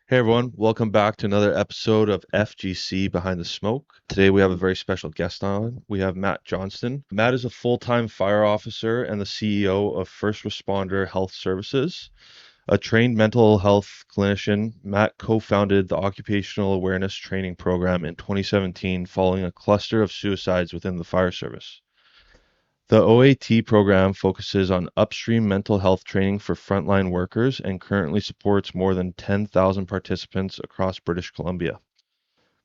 Hey everyone, welcome back to another episode of FGC Behind the Smoke. Today we have a very special guest on. We have Matt Johnston. Matt is a full-time fire officer and the CEO of First Responder Health Services. A trained mental health clinician, Matt co-founded the Occupational Awareness Training Program in 2017 following a cluster of suicides within the fire service. The OAT program focuses on upstream mental health training for frontline workers and currently supports more than 10,000 participants across British Columbia.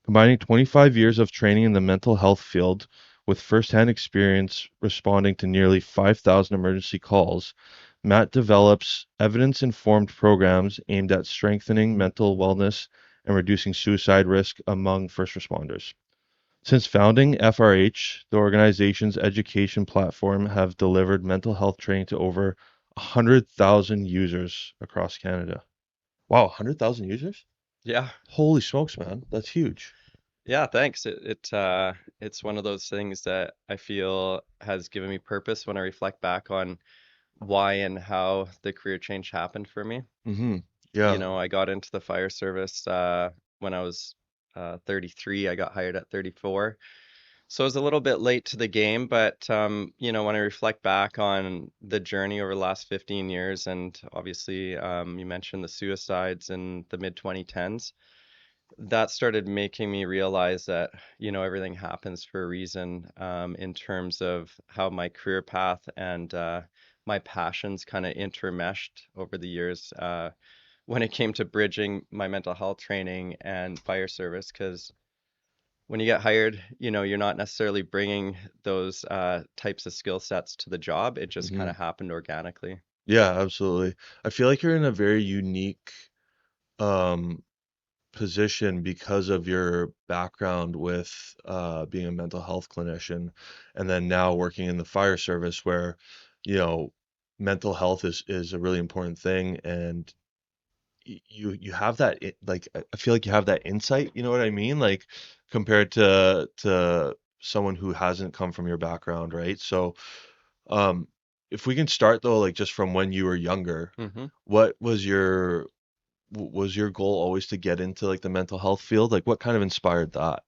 Combining 25 years of training in the mental health field with firsthand experience responding to nearly 5,000 emergency calls, Matt develops evidence-informed programs aimed at strengthening mental wellness and reducing suicide risk among first responders. Since founding FRH, the organization's education platform have delivered mental health training to over 100,000 users across Canada. Wow, 100,000 users? Yeah. Holy smokes, man. That's huge. Yeah, thanks. It's one of those things that I feel has given me purpose when I reflect back on why and how the career change happened for me. Mm-hmm. Yeah. I got into the fire service when I was 33. I got hired at 34. So I was a little bit late to the game, but when I reflect back on the journey over the last 15 years, and obviously you mentioned the suicides in the mid 2010s. That started making me realize that, everything happens for a reason, in terms of how my career path and my passions kind of intermeshed over the years when it came to bridging my mental health training and fire service. Because when you get hired, you're not necessarily bringing those types of skill sets to the job. It just Mm-hmm. kind of happened organically. Yeah, absolutely. I feel like you're in a very unique um position because of your background with being a mental health clinician and then now working in the fire service where, you know, mental health is a really important thing and you have that like I feel like you have that insight, you know what I mean? Like compared to someone who hasn't come from your background, right? So, um if we can start though like just from when you were younger, hmm what was your goal always to get into like the mental health field? Like what kind of inspired that?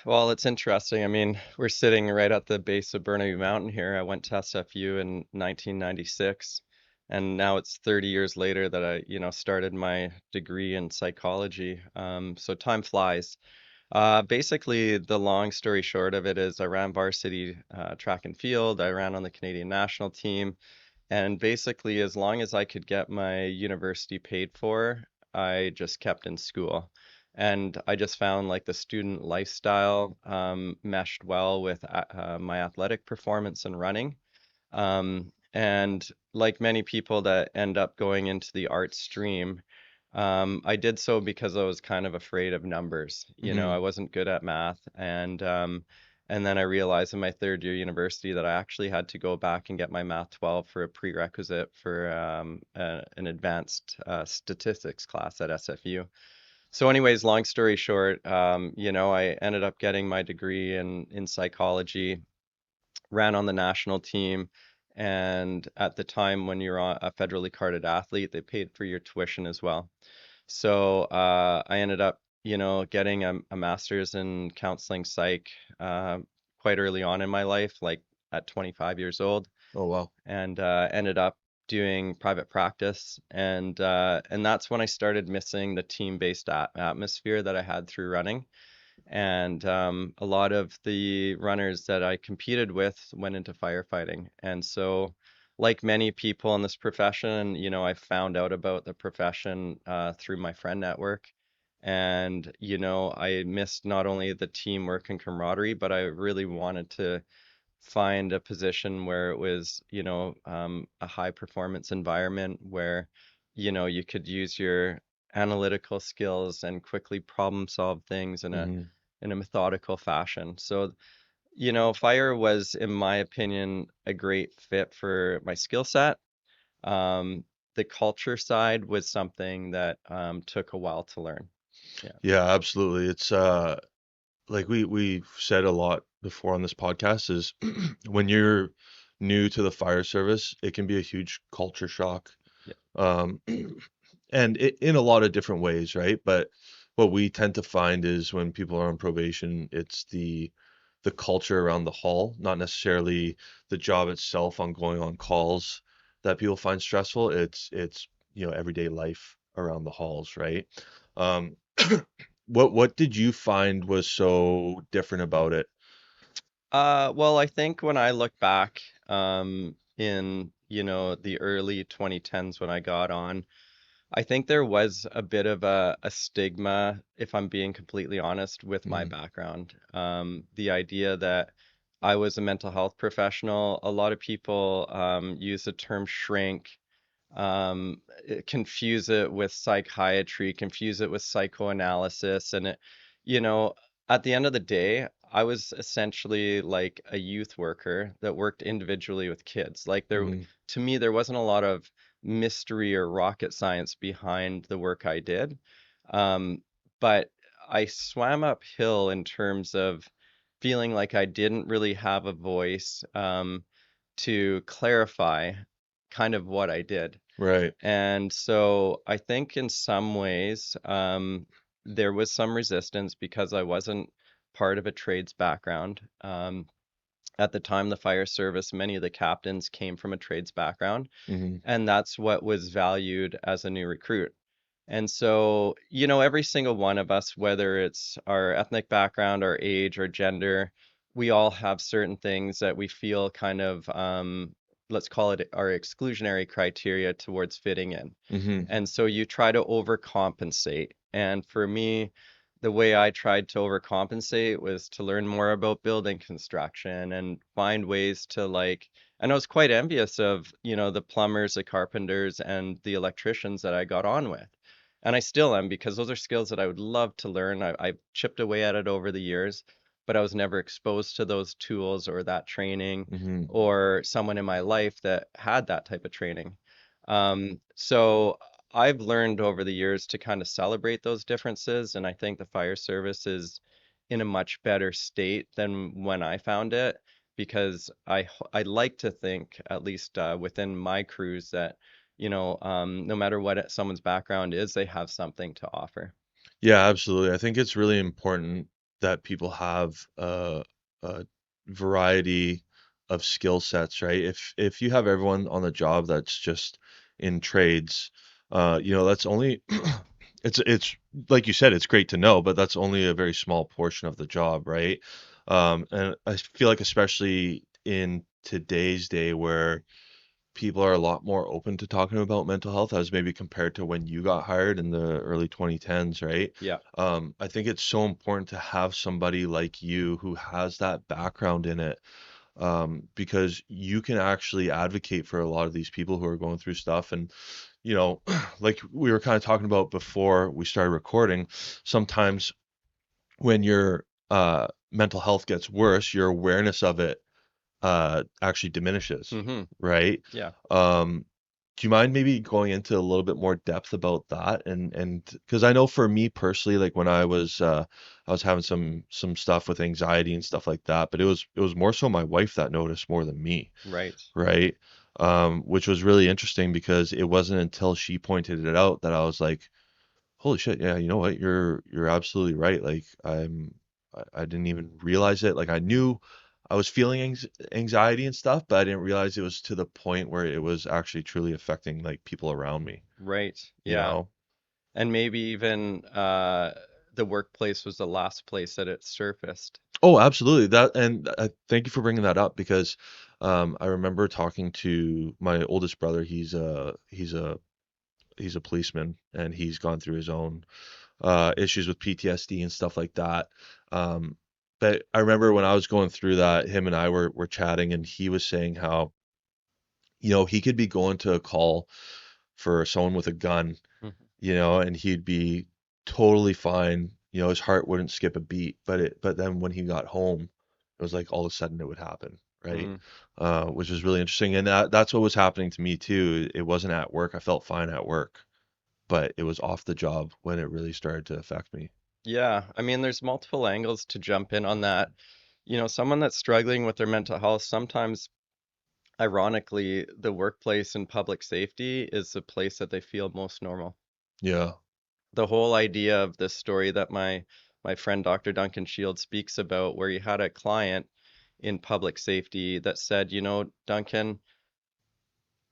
Well, it's interesting. I mean, we're sitting right at the base of Burnaby Mountain here. I went to SFU in 1996, and now it's 30 years later that I, started my degree in psychology. So time flies. Basically, the long story short of it is I ran varsity track and field. I ran on the Canadian national team, and basically, as long as I could get my university paid for, I just kept in school. And I just found like the student lifestyle meshed well with my athletic performance and running. And like many people that end up going into the art stream, I did so because I was kind of afraid of numbers. Hmm. I wasn't good at math, and then I realized in my third year university that I actually had to go back and get my math 12 for a prerequisite for an advanced statistics class at SFU. So, anyways, long story short, I ended up getting my degree in psychology, ran on the national team, and at the time when you're a federally carded athlete, they paid for your tuition as well. So I ended up, getting a master's in counseling psych quite early on in my life, like at 25 years old, Oh wow. and ended up doing private practice, and that's when I started missing the team-based atmosphere that I had through running. And a lot of the runners that I competed with went into firefighting. And so, like many people in this profession, I found out about the profession through my friend network. And, I missed not only the teamwork and camaraderie, but I really wanted to find a position where it was, a high performance environment where, you could use your analytical skills and quickly problem solve things Hmm. in a methodical fashion. So, fire was, in my opinion, a great fit for my skill set. Um, the culture side was something that took a while to learn. Yeah. Yeah, absolutely. It's like we've said a lot before on this podcast is when you're new to the fire service, it can be a huge culture shock. Yeah. Um and in a lot of different ways, right? But what we tend to find is when people are on probation, it's the culture around the hall, not necessarily the job itself on going on calls that people find stressful. It's everyday life around the halls, right? Um, what did you find was so different about it? Well, I think when I look back, in, the early 2010s when I got on, I think there was a bit of a stigma, if I'm being completely honest, with my Hmm. background. The idea that I was a mental health professional, a lot of people use the term shrink, confuse it with psychiatry, confuse it with psychoanalysis, and you know, at the end of the day, I was essentially like a youth worker that worked individually with kids. Like Hmm. to me, there wasn't a lot of mystery or rocket science behind the work I did. Um, but I swam uphill in terms of feeling like I didn't really have a voice to clarify kind of what I did. Right. And so I think in some ways, there was some resistance because I wasn't part of a trades background. At the time, the fire service, many of the captains came from a trades background, Hmm. and that's what was valued as a new recruit. And so, every single one of us, whether it's our ethnic background, our age, or gender, we all have certain things that we feel kind of, let's call it our exclusionary criteria towards fitting in. Hmm. And so you try to overcompensate. And for me, the way I tried to overcompensate was to learn more about building construction and find ways to and I was quite envious of, the plumbers, the carpenters, and the electricians that I got on with. And I still am because those are skills that I would love to learn. I've chipped away at it over the years, but I was never exposed to those tools or that training Hmm. or someone in my life that had that type of training. So I've learned over the years to kind of celebrate those differences, and I think the fire service is in a much better state than when I found it because I like to think, at least within my crews, that no matter what someone's background is, they have something to offer. Yeah, absolutely. I think it's really important that people have a variety of skill sets, right? If you have everyone on the job that's just in trades, that's only it's like you said, it's great to know, but that's only a very small portion of the job, right? And I feel like especially in today's day where people are a lot more open to talking about mental health as maybe compared to when you got hired in the early 2010s, right? Yeah, I think it's so important to have somebody like you who has that background in it, because you can actually advocate for a lot of these people who are going through stuff. And, like we were kind of talking about before we started recording, sometimes when your mental health gets worse, your awareness of it actually diminishes, hmm, right? yeah, Um, do you mind maybe going into a little bit more depth about that? And because I know for me personally, like when I was having some stuff with anxiety and stuff like that, but it was more so my wife that noticed more than me, right, right? Which was really interesting because it wasn't until she pointed it out that I was like, holy shit, yeah, you know what? You're absolutely right. Like I didn't even realize it. Like I knew I was feeling anxiety and stuff, but I didn't realize it was to the point where it was actually truly affecting like people around me, right, you yeah. know? And maybe even the workplace was the last place that it surfaced. Oh, absolutely. That and thank you for bringing that up because I remember talking to my oldest brother. He's a policeman and he's gone through his own issues with PTSD and stuff like that. Um, but I remember when I was going through that, him and I were chatting, and he was saying how, he could be going to a call for someone with a gun, Mhm. and he'd be totally fine. His heart wouldn't skip a beat, but then when he got home, it was like all of a sudden it would happen, right? Mm, Which was really interesting, and that's what was happening to me too. It wasn't at work. I felt fine at work, but it was off the job when it really started to affect me. yeah, I mean, there's multiple angles to jump in on that. Someone that's struggling with their mental health, sometimes, ironically, the workplace and public safety is the place that they feel most normal. Yeah. The whole idea of this story that my friend Dr. Duncan Shields speaks about, where he had a client in public safety that said, Duncan,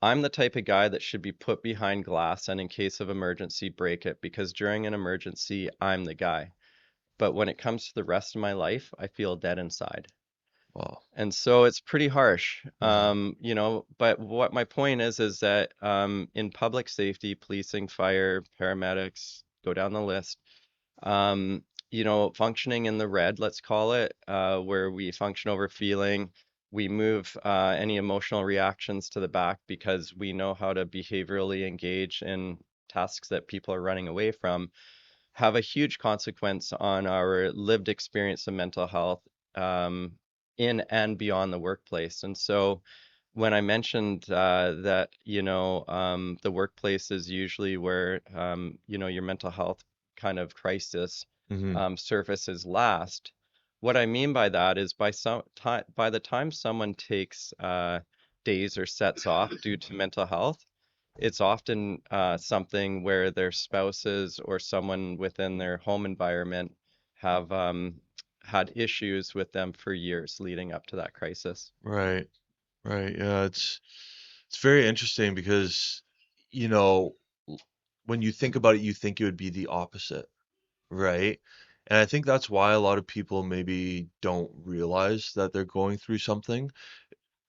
I'm the type of guy that should be put behind glass and in case of emergency break it because during an emergency I'm the guy. But when it comes to the rest of my life, I feel dead inside. Wow. And so it's pretty harsh. Hmm. But what my point is that in public safety, policing, fire, paramedics, go down the list, functioning in the red, let's call it, where we function over feeling, we move any emotional reactions to the back because we know how to behaviorally engage in tasks that people are running away from, have a huge consequence on our lived experience of mental health um, in and beyond the workplace. And so when I mentioned that, the workplace is usually where, your mental health kind of crisis Hmm. surfaces last, what I mean by that is by the time someone takes days or sets off due to mental health, it's often something where their spouses or someone within their home environment have had issues with them for years leading up to that crisis. Right. Right. Yeah. It's very interesting because, you know, when you think about it, you think it would be the opposite, right? And I think that's why a lot of people maybe don't realize that they're going through something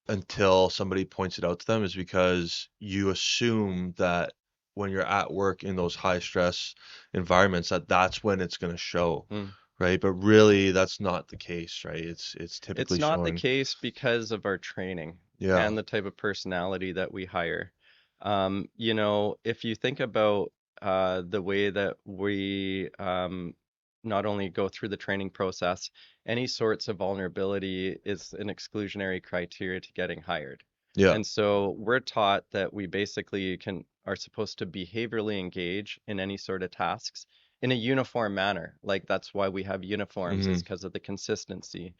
until somebody points it out to them, is because you assume that when you're at work in those high stress environments that that's when it's going to show, Mm. right? But really that's not the case, right? It's It's typically not the showing. case because of our training Yeah. and the type of personality that we hire. If you think about the way that we not only go through the training process, any sorts of vulnerability is an exclusionary criteria to getting hired. Yeah. And so we're taught that we basically are supposed to behaviorally engage in any sort of tasks in a uniform manner. Like that's why we have uniforms, Hmm. is because of the consistency.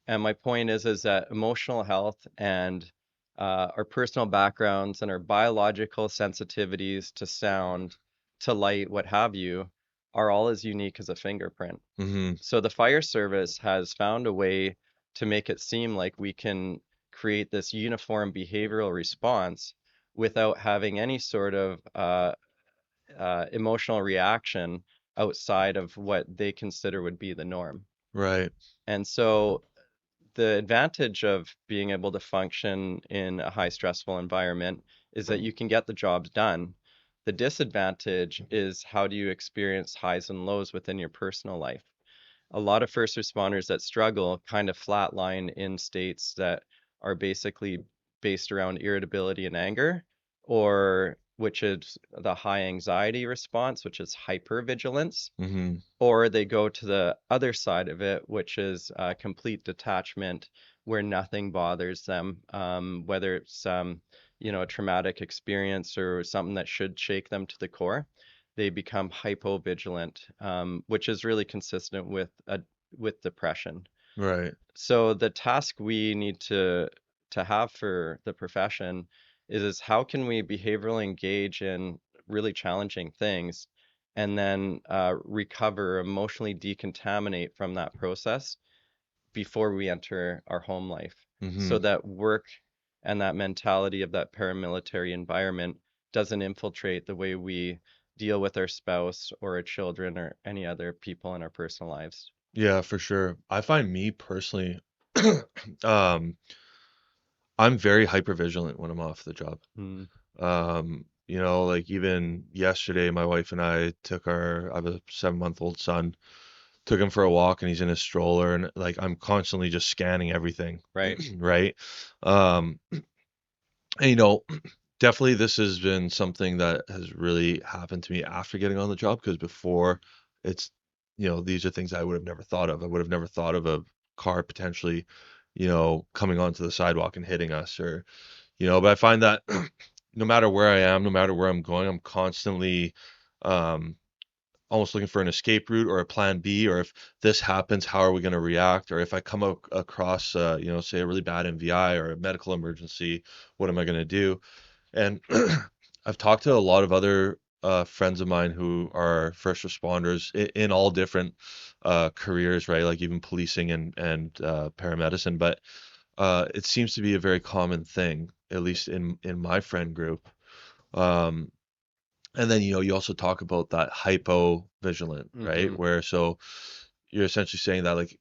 And my point is that emotional health and our personal backgrounds and our biological sensitivities to sound, to light, what have you, are all as unique as a fingerprint. Hmm. So the fire service has found a way to make it seem like we can create this uniform behavioral response without having any sort of emotional reaction outside of what they consider would be the norm. Right. And so the advantage of being able to function in a high stressful environment is that you can get the jobs done. The disadvantage is how do you experience highs and lows within your personal life? A lot of first responders that struggle kind of flatline in states that are basically based around irritability and anger, or which is the high anxiety response, which is hypervigilance, Hmm. or they go to the other side of it, which is complete detachment, where nothing bothers them, whether it's a traumatic experience or something that should shake them to the core. They become hypovigilant, which is really consistent with depression. Right. So the task we need to have for the profession is how can we behaviorally engage in really challenging things and then recover, emotionally decontaminate from that process before we enter our home life, Hmm. so that work and that mentality of that paramilitary environment doesn't infiltrate the way we deal with our spouse or our children or any other people in our personal lives. Yeah, for sure. I find me personally, um, I'm very hyper vigilant when I'm off the job. Mm, Like even yesterday, my wife and I have a 7-month-old son, took him for a walk and he's in his stroller and like I'm constantly just scanning everything, right. right? Um, and, definitely this has been something that has really happened to me after getting on the job because before it's, these are things I would have never thought of. I would have never thought of a car potentially, coming onto the sidewalk and hitting us but I find that no matter where I am, no matter where I'm going, I'm constantly um, almost looking for an escape route or a plan B, or if this happens, how are we going to react? Or if I come across, say a really bad MVI or a medical emergency, what am I going to do? And I've talked to a lot of other friends of mine who are first responders in all different careers, right? Like even policing and paramedicine, but it seems to be a very common thing, at least in my friend group. Um, and then you also talk about that hypo vigilant, right? Mm-hmm. Where so you're essentially saying that like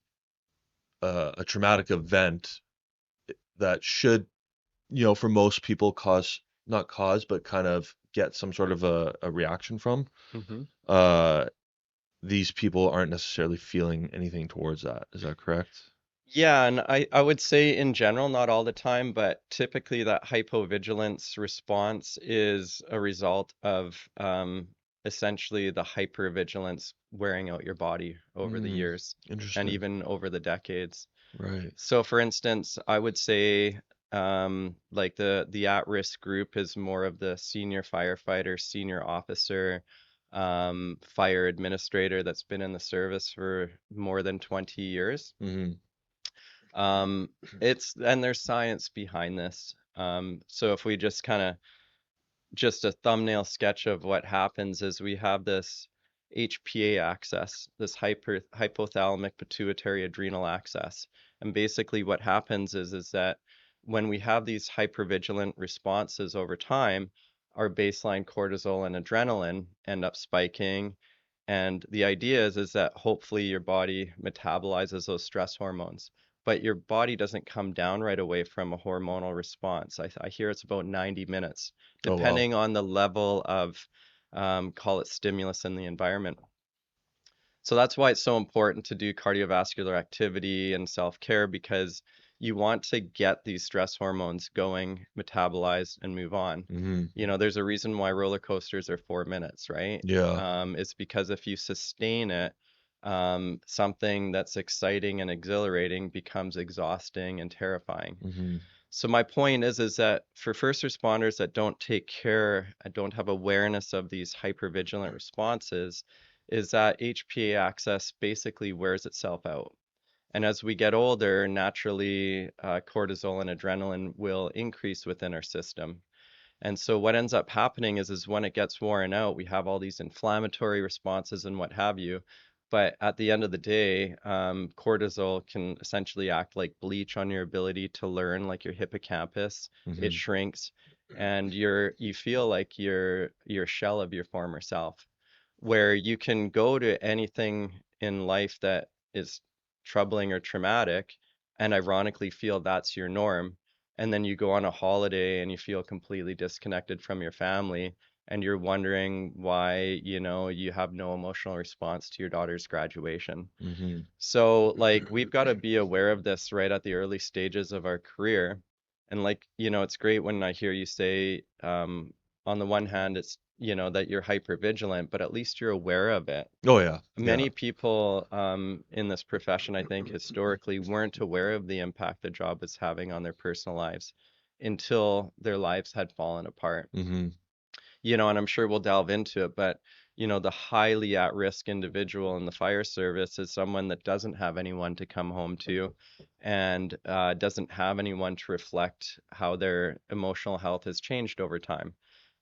a traumatic event that should for most people cause not cause but kind of get some sort of a reaction from Mm-hmm. uh these people aren't necessarily feeling anything towards that. Is that correct? Yeah, and I would say in general, not all the time, but typically that hypovigilance response is a result of essentially the hypervigilance wearing out your body over the Mm, years and interesting. even over the decades. Right. So for instance, I would say like the at-risk group is more of the senior firefighter, senior officer, fire administrator that's been in the service for more than 20 years. Mm-hmm. It's and there's science behind this. So if we just kind of just a thumbnail sketch of what happens is we have this HPA axis, this hypothalamic pituitary adrenal axis. And basically what happens is that when we have these hypervigilant responses over time, our baseline cortisol and adrenaline end up spiking. And the idea is that hopefully your body metabolizes those stress hormones, but your body doesn't come down right away from a hormonal response. I hear it's about 90 minutes Oh wow. depending on the level of, call it stimulus in the environment. So that's why it's so important to do cardiovascular activity and self-care because you want to get these stress hormones going, metabolized, and move on. Mm-hmm. You know, there's a reason why roller coasters are 4 minutes, right? Yeah. It's because if you sustain it, something that's exciting and exhilarating becomes exhausting and terrifying. Mm-hmm. So my point is that for first responders that don't take care and don't have awareness of these hypervigilant responses, is that HPA access basically wears itself out. And as we get older, naturally, cortisol and adrenaline will increase within our system. And so what ends up happening is when it gets worn out, we have all these inflammatory responses and what have you. But at the end of the day, cortisol can essentially act like bleach on your ability to learn, like your hippocampus. It Mm-hmm. shrinks, and you feel like you're shell of your former self, where you can go to anything in life that is troubling or traumatic, and ironically feel that's your norm, and then you go on a holiday and you feel completely disconnected from your family and you're wondering why, you have no emotional response to your daughter's graduation. Mm-hmm. So, like, we've got to be aware of this right at the early stages of our career. And like, it's great when I hear you say, on the one hand, it's, that you're hyper vigilant, but at least you're aware of it. Oh yeah. Yeah. Many people in this profession, I think, historically weren't aware of the impact the job was having on their personal lives until their lives had fallen apart. Mm-hmm. And I'm sure we'll delve into it, but the highly at-risk individual in the fire service is someone that doesn't have anyone to come home to and doesn't have anyone to reflect how their emotional health has changed over time.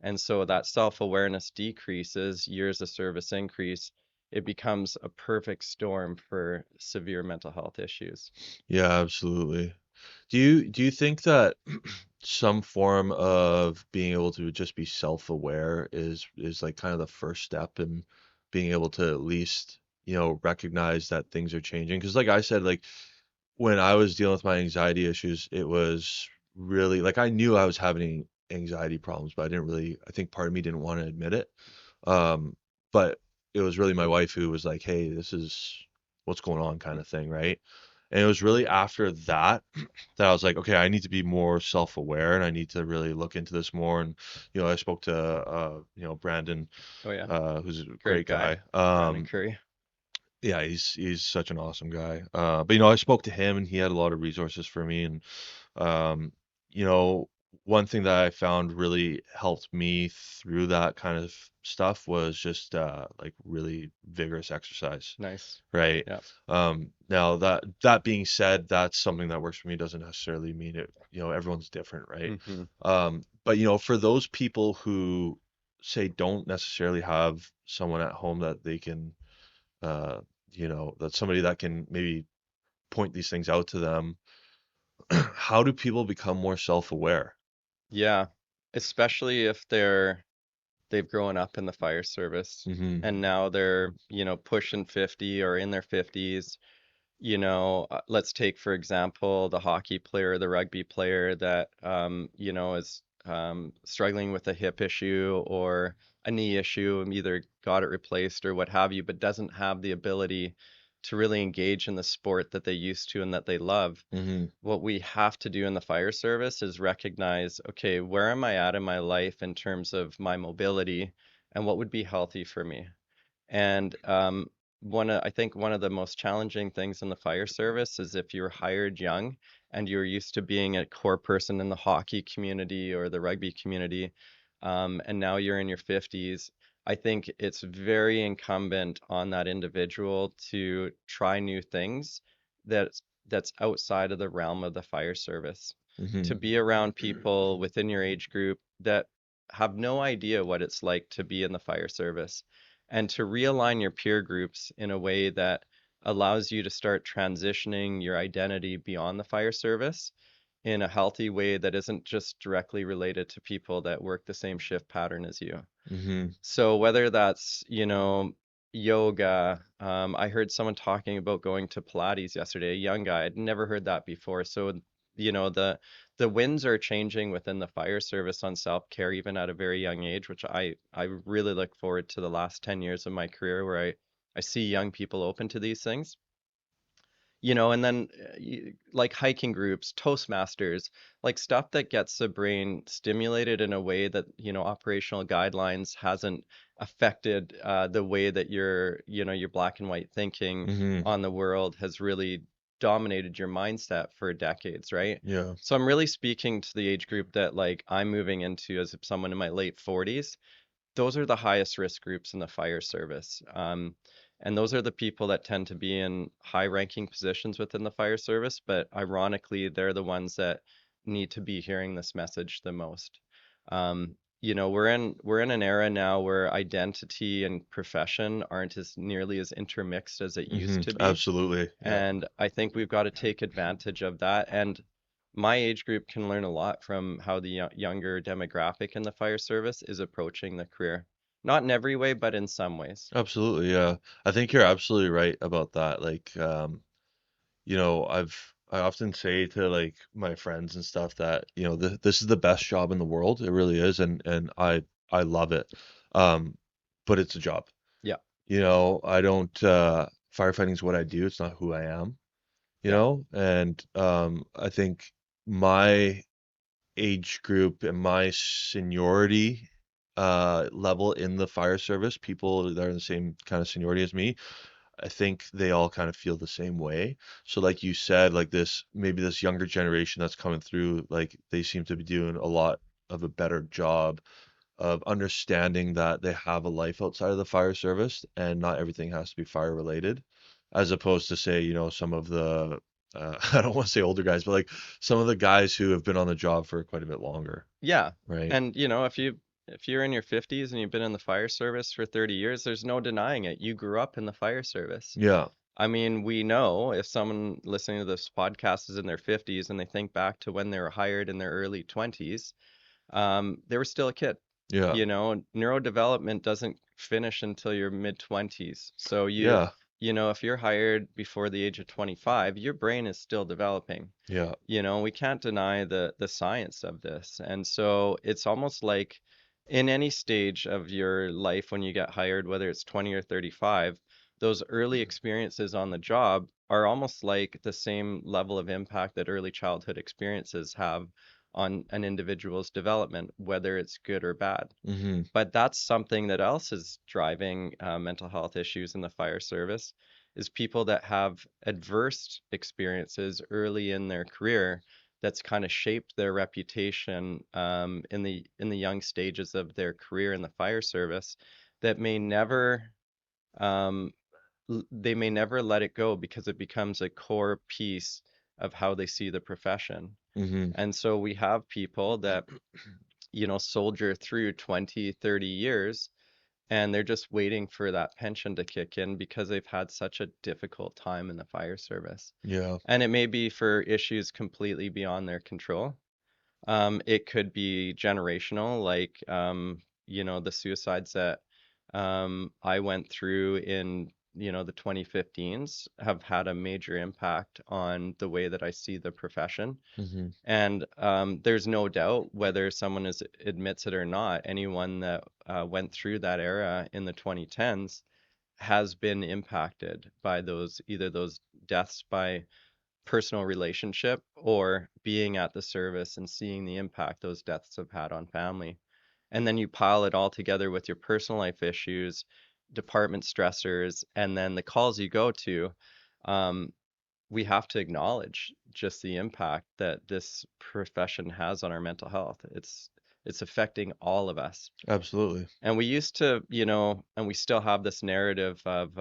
And so that self-awareness decreases, years of service increase. It becomes a perfect storm for severe mental health issues. Yeah, absolutely. Do you think that some form of being able to just be self-aware is like kind of the first step in being able to at least, recognize that things are changing? Because like I said, like when I was dealing with my anxiety issues, it was really like I knew I was having anxiety problems, but I didn't really, I think part of me didn't want to admit it. Um, but it was really my wife who was like, "Hey, this is what's going on," kind of thing, right? And it was really after that that I was like, okay, I need to be more self-aware and I need to really look into this more. And, I spoke to, Brandon, Oh yeah, who's a great great guy, guy. Brandon Curry. Yeah, he's such an awesome guy. But I spoke to him and he had a lot of resources for me. And um, you know, one thing that I found really helped me through that kind of stuff was just like really vigorous exercise, Nice. right? Yeah. Now that being said, that's something that works for me doesn't necessarily mean it, everyone's different, right? Hmm. But for those people who say don't necessarily have someone at home that they can, uh, that's somebody that can maybe point these things out to them. How do people become more self-aware? Yeah, especially if they've grown up in the fire service Hmm. and now they're, pushing 50 or in their 50s. Let's take, for example, the hockey player, the rugby player that, is struggling with a hip issue or a knee issue and either got it replaced or what have you, but doesn't have the ability to really engage in the sport that they used to and that they love. Hmm. What we have to do in the fire service is recognize, okay, where am I at in my life in terms of my mobility and what would be healthy for me? And I think one of the most challenging things in the fire service is if you're hired young and you're used to being a core person in the hockey community or the rugby community, and now you're in your 50s. I think it's very incumbent on that individual to try new things that's outside of the realm of the fire service, to Hmm. be around people within your age group that have no idea what it's like to be in the fire service and to realign your peer groups in a way that allows you to start transitioning your identity beyond the fire service in a healthy way that isn't just directly related to people that work the same shift pattern as you. Hmm. So whether that's, yoga, I heard someone talking about going to Pilates yesterday, a young guy. I'd never heard that before. So, the winds are changing within the fire service on self-care, even at a very young age, which I really look forward to the last 10 years of my career where I see young people open to these things. And then like hiking groups, Toastmasters, like stuff that gets the brain stimulated in a way that, operational guidelines hasn't affected the way that your black and white thinking Hmm. on the world has really dominated your mindset for decades, right? Yeah. So I'm really speaking to the age group that like I'm moving into as someone in my late 40s. Those are the highest risk groups in the fire service. And those are the people that tend to be in high ranking positions within the fire service, but ironically, they're the ones that need to be hearing this message the most. We're in an era now where identity and profession aren't as nearly as intermixed as it Hmm. used to be. Absolutely. Yeah. And I think we've got to take advantage of that. And my age group can learn a lot from how the younger demographic in the fire service is approaching the career. Not in every way, but in some ways. Absolutely. Yeah. I think you're absolutely right about that. Like, I often say to like my friends and stuff that, this is the best job in the world. It really is, and I love it. Um, but it's a job. Yeah, I don't firefighting is what I do. It's not who I am, yeah, and I think my age group and my seniority level in the fire service, people that are the same kind of seniority as me, I think they all kind of feel the same way. So like you said, like maybe this younger generation that's coming through, like they seem to be doing a lot of a better job of understanding that they have a life outside of the fire service and not everything has to be fire related, as opposed to say, some of the I don't want to say older guys, but like some of the guys who have been on the job for quite a bit longer, yeah. right? And if you're in your 50s and you've been in the fire service for 30 years, there's no denying it. You grew up in the fire service. Yeah, I mean, we know if someone listening to this podcast is in their 50s and they think back to when they were hired in their early 20s, they were still a kid. yeah, Neurodevelopment doesn't finish until your mid 20s. So yeah, if you're hired before the age of 25, your brain is still developing. yeah. We can't deny the science of this. And so it's almost like in any stage of your life when you get hired, whether it's 20 or 35, those early experiences on the job are almost like the same level of impact that early childhood experiences have on an individual's development, whether it's good or bad. Hmm. But that's something that else is driving mental health issues in the fire service is people that have adverse experiences early in their career that's kind of shaped their reputation in the young stages of their career in the fire service that may never um, they may never let it go because it becomes a core piece of how they see the profession. Hmm. And so we have people that soldier through 20, 30 years, and they're just waiting for that pension to kick in because they've had such a difficult time in the fire service. Yeah. And it may be for issues completely beyond their control. It could be generational, like the suicides that I went through in the 2015s have had a major impact on the way that I see the profession. Hmm. And there's no doubt whether someone admits it or not, anyone that went through that era in the 2010s has been impacted by either those deaths by personal relationship or being at the service and seeing the impact those deaths have had on family. And then you pile it all together with your personal life issues, department stressors, and then the calls you go to. Um, we have to acknowledge just the impact that this profession has on our mental health. It's affecting all of us. Absolutely. And we used to, and we still have this narrative of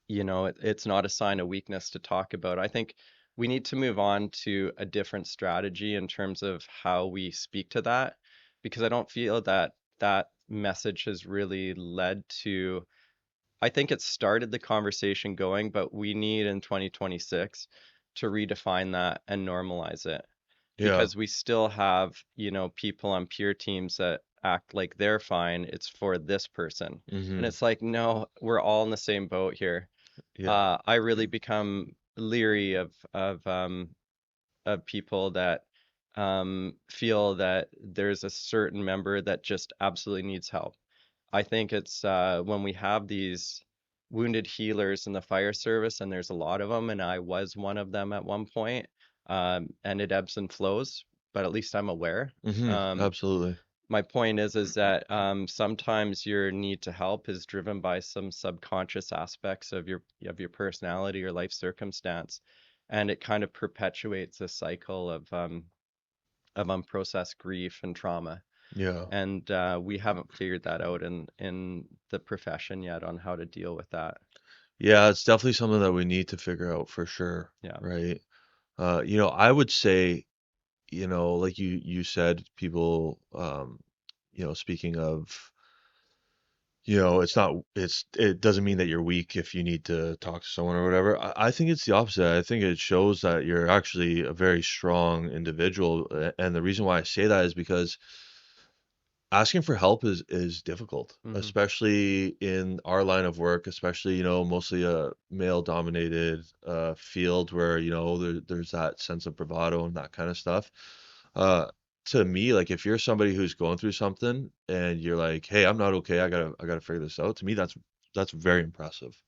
it's not a sign of weakness to talk about. I think we need to move on to a different strategy in terms of how we speak to that, because I don't feel that that message has really led to, I think it started the conversation going, but we need in 2026 to redefine that and normalize it Yeah. because we still have, people on peer teams that act like they're fine. It's for this person. And Hmm. it's like, no, we're all in the same boat here. Yeah. I really become leery of people that feel that there's a certain member that just absolutely needs help. I think it's when we have these wounded healers in the fire service, and there's a lot of them, and I was one of them at one point, and it ebbs and flows, but at least I'm aware. Hmm. Um, Absolutely. my point is that sometimes your need to help is driven by some subconscious aspects of your personality or life circumstance, and it kind of perpetuates a cycle of unprocessed grief and trauma. Yeah. And we haven't figured that out in the profession yet on how to deal with that. Yeah, it's definitely something that we need to figure out for sure, Yeah. right? I would say, like you said, people, speaking of, it doesn't mean that you're weak if you need to talk to someone or whatever. I think it's the opposite. I think it shows that you're actually a very strong individual. And the reason why I say that is because asking for help is difficult, Hmm. especially in our line of work, especially, mostly a male dominated field where, there's that sense of bravado and that kind of stuff. Uh to me, like if you're somebody who's going through something and you're like, "Hey, I'm not okay. I gotta figure this out." To me, that's very impressive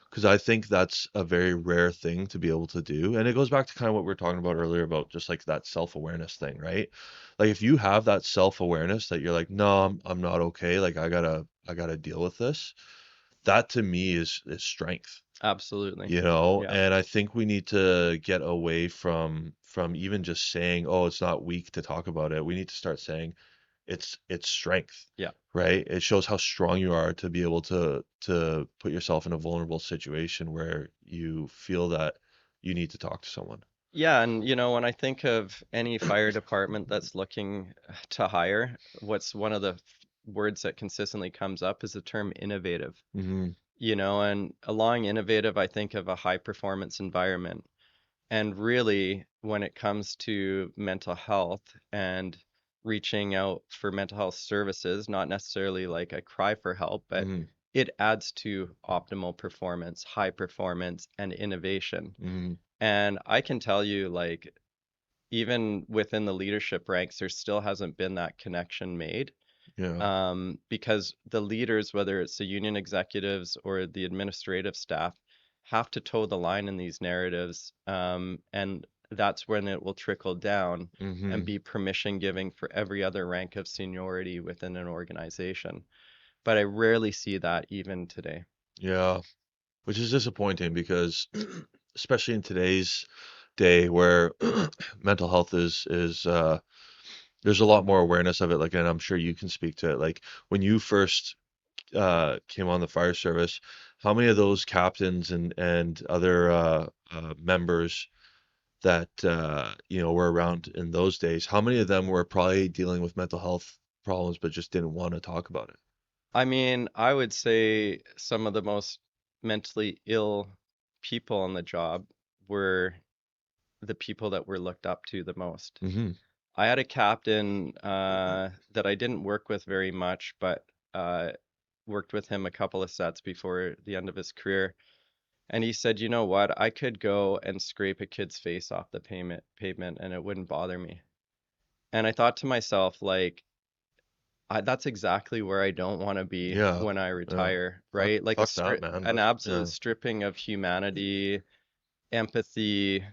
because I think that's a very rare thing to be able to do. And it goes back to kind of what we were talking about earlier about just like that self-awareness thing, right? Like if you have that self-awareness that you're like, no, I'm not okay, like I gotta deal with this, that to me is strength, Absolutely. Yeah. and I think we need to get away from even just saying, oh, it's not weak to talk about it. We need to start saying it's strength, Yeah. right? It shows how strong you are to be able to put yourself in a vulnerable situation where you feel that you need to talk to someone. Yeah, and when I think of any fire department that's looking to hire, what's one of the words that consistently comes up is the term innovative. Hmm. And along innovative, I think of a high performance environment. And really, when it comes to mental health and reaching out for mental health services, not necessarily like a cry for help, but Hmm. it adds to optimal performance, high performance, and innovation. Hmm. And I can tell you, like, even within the leadership ranks, there still hasn't been that connection made Yeah. because the leaders, whether it's the union executives or the administrative staff, have to toe the line in these narratives. And that's when it will trickle down and Hmm. be permission giving for every other rank of seniority within an organization. But I rarely see that even today. Yeah. Which is disappointing because especially in today's day where mental health is there's a lot more awareness of it, like, and I'm sure you can speak to it. Like when you first came on the fire service, how many of those captains and other members that were around in those days, how many of them were probably dealing with mental health problems but just didn't want to talk about it? I mean, I would say some of the most mentally ill people on the job were the people that were looked up to the most. Hmm. I had a captain that I didn't work with very much, but worked with him a couple of sets before the end of his career. And he said, you know what? I could go and scrape a kid's face off the pavement and it wouldn't bother me. And I thought to myself, like, that's exactly where I don't want to be Yeah. when I Yeah. retire, Fuck, right? Like fuck that, man. an But absolute yeah. stripping of humanity, empathy,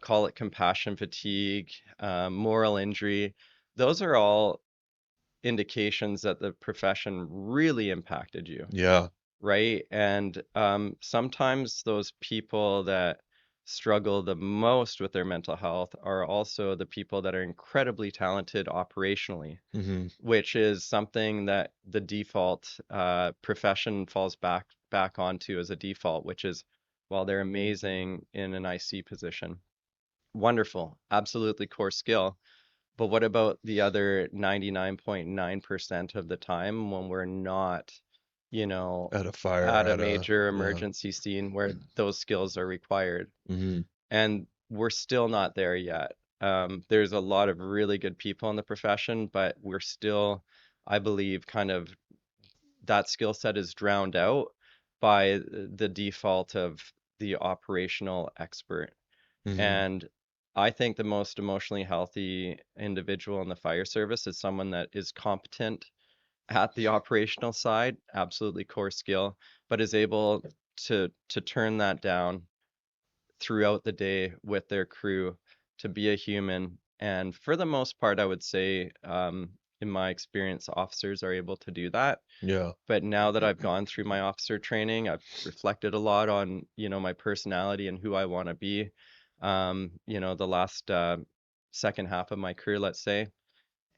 call it compassion fatigue, moral injury. Those are all indications that the profession really impacted you, Yeah. right? And sometimes those people that struggle the most with their mental health are also the people that are incredibly talented operationally, Hmm. which is something that the default profession falls back onto as a default, which is while they're amazing in an IC position, wonderful, absolutely core skill. But what about the other 99.9% of the time when we're not, you know, At a fire, at a at a major yeah. emergency scene where those skills are required? Hmm. And we're still not there yet. There's a lot of really good people in the profession, but we're still, I believe, kind of that skill set is drowned out by the default of the operational expert. Hmm. And I think the most emotionally healthy individual in the fire service is someone that is competent at the operational side, absolutely core skill, but is able to turn that down throughout the day with their crew to be a human. And for the most part, I would say, in my experience, officers are able to do that. Yeah. But now that I've gone through my officer training, I've reflected a lot on, my personality and who I want to be. The last second half of my career, let's say,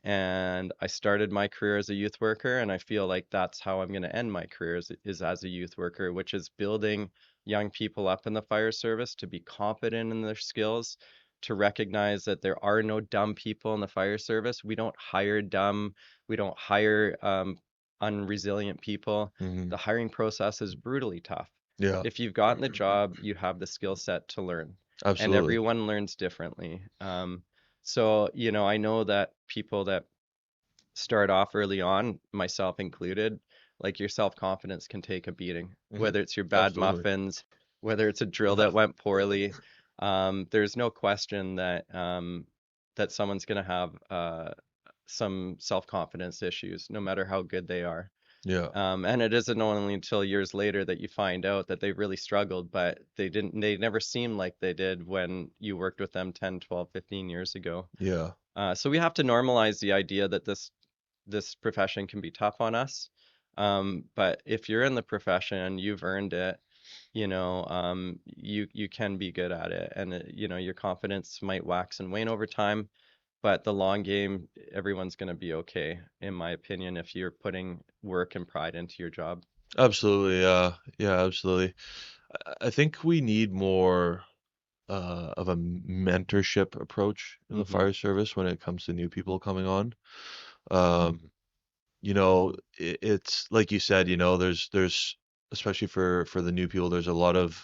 and I started my career as a youth worker, and I feel like that's how I'm going to end my career is as a youth worker, which is building young people up in the fire service to be confident in their skills, to recognize that there are no dumb people in the fire service. We don't hire dumb, we don't hire unresilient people. Hmm. The hiring process is brutally tough. Yeah. If you've gotten the job, you have the skill set to learn, and Absolutely. everyone learns differently. So, I know that people that start off early on, myself included, like your self-confidence can take a beating, Hmm. whether it's your bad Absolutely. muffins, whether it's a drill Yeah. that went poorly. There's no question that that someone's going to have some self-confidence issues, no matter how good they are. Yeah. And it isn't only until years later that you find out that they really struggled, but they never seemed like they did when you worked with them 10, 12, 15 years ago. Yeah. So we have to normalize the idea that this profession can be tough on us. But if you're in the profession, you've earned it, you can be good at it, and your confidence might wax and wane over time. But the long game, everyone's going to be okay, in my opinion, if you're putting work and pride into your job. Absolutely. Yeah. Yeah. Absolutely. I think we need more of a mentorship approach in the Hmm. fire service when it comes to new people coming on. Um, it's like you said, there's especially for the new people, there's a lot of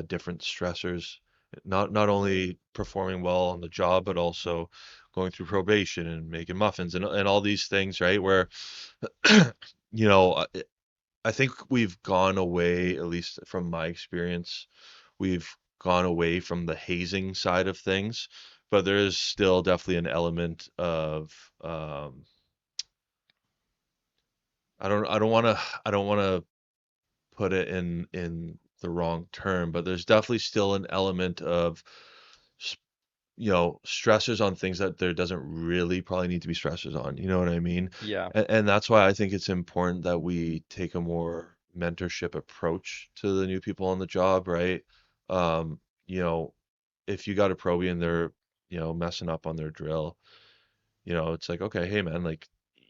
different stressors, not only performing well on the job, but also going through probation and making muffins and all these things, right? Where, you know, I I think we've gone away, at least from my experience, we've gone away from the hazing side of things, but there is still definitely an element of I don't want to put it in the wrong term, but there's definitely still an element of s- stressors on things that there doesn't really probably need to be stressors on. You know what I mean? Yeah. And that's why I think it's important that we take a more mentorship approach to the new people on the job, right? Um, you know, if you got a probie and they're, messing up on their drill, it's like, okay, hey man, like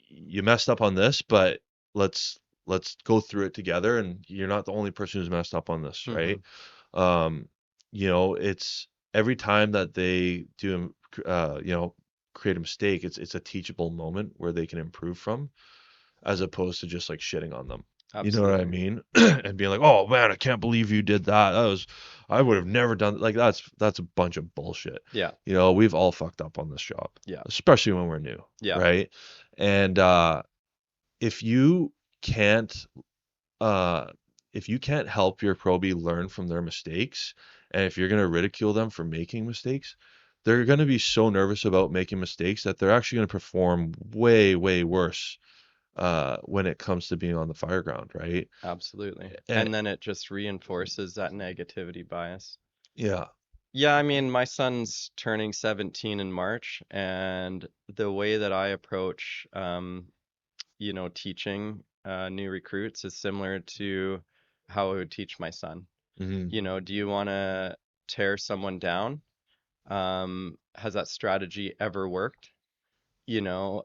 you messed up on this, but let's go through it together and you're not the only person who's messed up on this, Hmm. right? Um, it's every time that they do, you know, create a mistake, it's a teachable moment where they can improve from, as opposed to just like shitting on them. You know what I Absolutely. mean? And being like, "Oh man, I can't believe you did that. I would have never done like that's a bunch of bullshit." Yeah. You know, we've all fucked up on this job, Yeah. especially when we're new, Yeah. right? And if you can't uh if you can't help your probie learn from their mistakes, and if you're going to ridicule them for making mistakes, they're going to be so nervous about making mistakes that they're actually going to perform way worse when it comes to being on the fire ground, right? Absolutely. And And then it just reinforces that negativity bias. yeah. Yeah, I mean, my son's turning 17 in March, and the way that I approach, teaching new recruits is similar to how I would teach my son. Hmm. Do you want to tear someone down? Has that strategy ever worked? You know,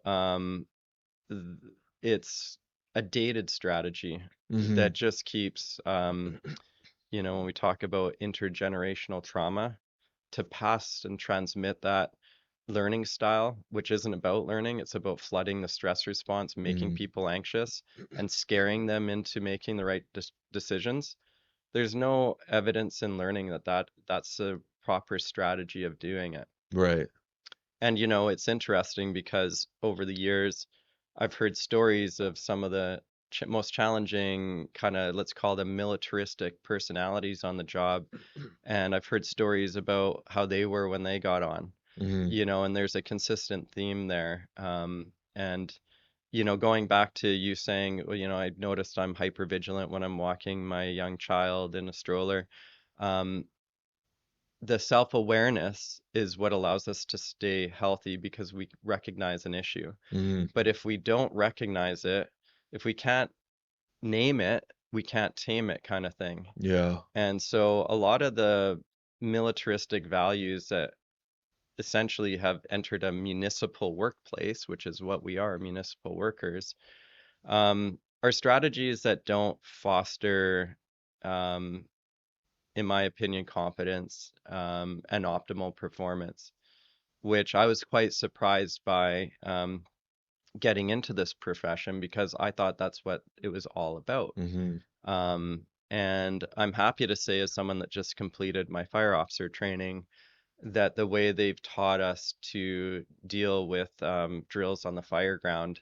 th- it's a dated strategy Hmm. that just keeps, when we talk about intergenerational trauma, to pass and transmit that learning style, which isn't about learning, it's about flooding the stress response, making Hmm. people anxious, and scaring them into making the right decisions. There's no evidence in learning that's a proper strategy of doing it. Right. And it's interesting because over the years, I've heard stories of some of the most challenging kind of, let's call them militaristic personalities on the job. And I've heard stories about how they were when they got on, Hmm. and there's a consistent theme there. And going back to you saying, well, I noticed I'm hyper vigilant when I'm walking my young child in a stroller. Um, the self-awareness is what allows us to stay healthy because we recognize an issue. Hmm. But if we don't recognize it, if we can't name it, we can't tame it, kind of thing. Yeah. And so a lot of the militaristic values that essentially have entered a municipal workplace, which is what we are, municipal workers, are strategies that don't foster, um, in my opinion, competence, and optimal performance, which I was quite surprised by, getting into this profession because I thought that's what it was all about. Hmm. And I'm happy to say, as someone that just completed my fire officer training, that the way they've taught us to deal with, drills on the fire ground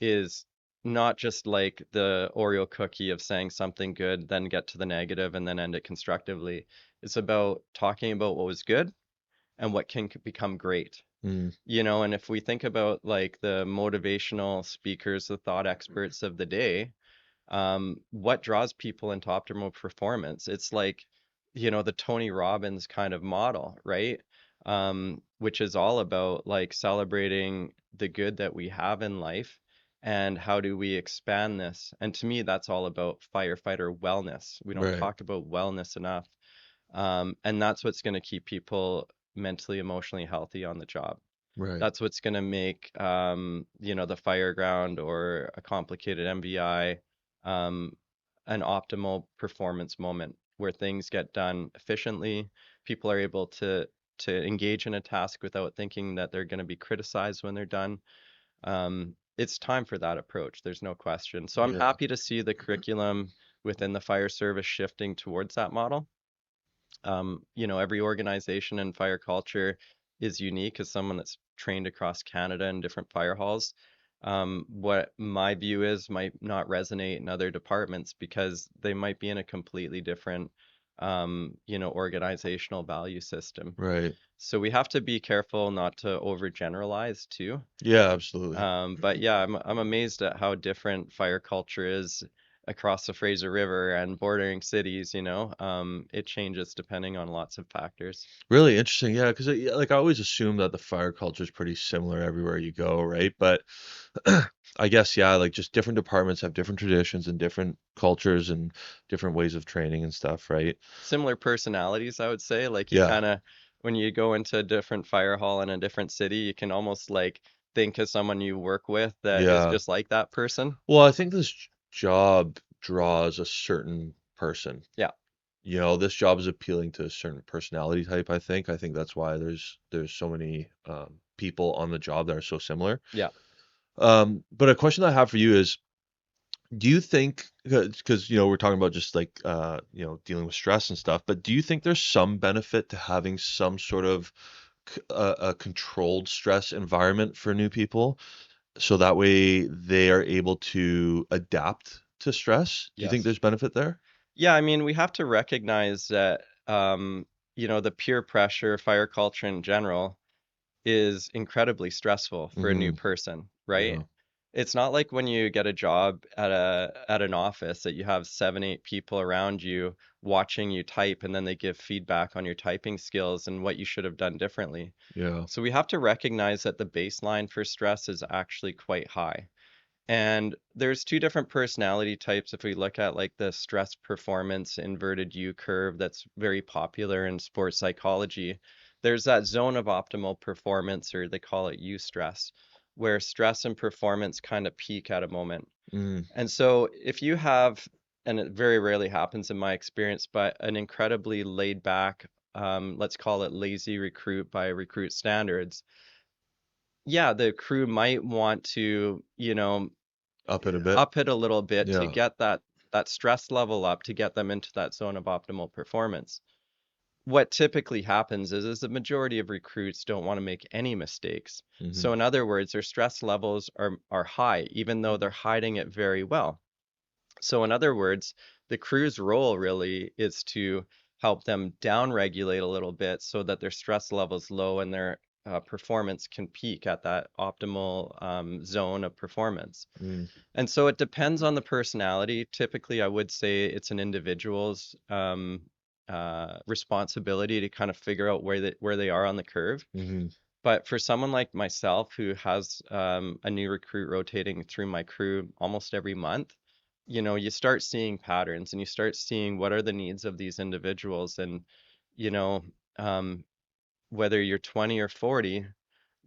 is not just like the Oreo cookie of saying something good, then get to the negative and then end it constructively. It's about talking about what was good and what can become great. Hmm. And if we think about like the motivational speakers, the thought experts of the day, what draws people into optimal performance? It's like, the Tony Robbins kind of model, right? Which is all about like celebrating the good that we have in life and how do we expand this? And to me, that's all about firefighter wellness. We don't Right. talk about wellness enough. And that's what's going to keep people mentally, emotionally healthy on the job. Right. That's what's going to make, the fire ground or a complicated MVI, um, an optimal performance moment where things get done efficiently. People are able to engage in a task without thinking that they're going to be criticized when they're done. It's time for that approach. There's no question. So I'm Yeah. happy to see the curriculum within the fire service shifting towards that model. Every organization and fire culture is unique as someone that's trained across Canada in different fire halls. What my view is might not resonate in other departments because they might be in a completely different, organizational value system. Right. So we have to be careful not to overgeneralize too. Yeah, absolutely. But yeah, I'm amazed at how different fire culture is across the Fraser River and bordering cities, it changes depending on lots of factors. Really interesting. Yeah, because like I always assume that the fire culture is pretty similar everywhere you go, right? But I guess yeah, like just different departments have different traditions and different cultures and different ways of training and stuff, right? Similar personalities, I would say. Like you Yeah. kind of, when you go into a different fire hall in a different city, you can almost like think of someone you work with that is Yeah. just like that person. Well, I think this job draws a certain person, Yeah, this job is appealing to a certain personality type, I think that's why there's so many people on the job that are so similar. Yeah. But a question I have for you is, do you think, because we're talking about just like dealing with stress and stuff, but do you think there's some benefit to having some sort of a controlled stress environment for new people, so that way they are able to adapt to stress? Do you think Yes. there's benefit there? Yeah, I mean, we have to recognize that, the peer pressure, fire culture in general is incredibly stressful for a new Mm-hmm. person, right? Yeah. It's not like when you get a job at an office that you have 7, 8 people around you watching you type and then they give feedback on your typing skills and what you should have done differently. Yeah. So we have to recognize that the baseline for stress is actually quite high. And there's two different personality types if we look at like the stress performance inverted U curve that's very popular in sports psychology. There's that zone of optimal performance, or they call it U stress, where stress and performance kind of peak at a moment. Mm, And so if you have, and it very rarely happens in my experience, but an incredibly laid back, let's call it lazy recruit by recruit standards, yeah, the crew might want to, up it a bit. up it a little bit to Yeah. get that stress level up to get them into that zone of optimal performance. What typically happens is the majority of recruits don't want to make any mistakes. Mm-hmm. So in other words, their stress levels are high, even though they're hiding it very well. So in other words, the crew's role really is to help them down regulate a little bit so that their stress level's low and their performance can peak at that optimal zone of performance. Mm, And so it depends on the personality. Typically, I would say it's an individual's responsibility to kind of figure out where they are on the curve. mm-hmm. But for someone like myself who has a new recruit rotating through my crew almost every month, you start seeing patterns and you start seeing what are the needs of these individuals. And, you know, um, whether you're 20 or 40,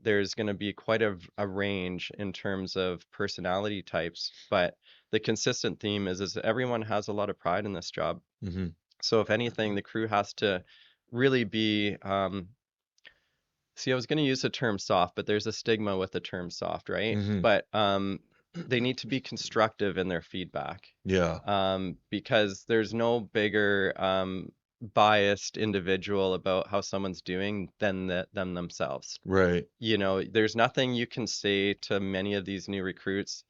there's going to be quite a range in terms of personality types, but the consistent theme is everyone has a lot of pride in this job. Mm-hmm. So if anything, the crew has to really be see, I was going to use the term soft, but there's a stigma with the term soft, right? Mm-hmm. But they need to be constructive in their feedback, Yeah. because there's no bigger biased individual about how someone's doing than them themselves. Right. There's nothing you can say to many of these new recruits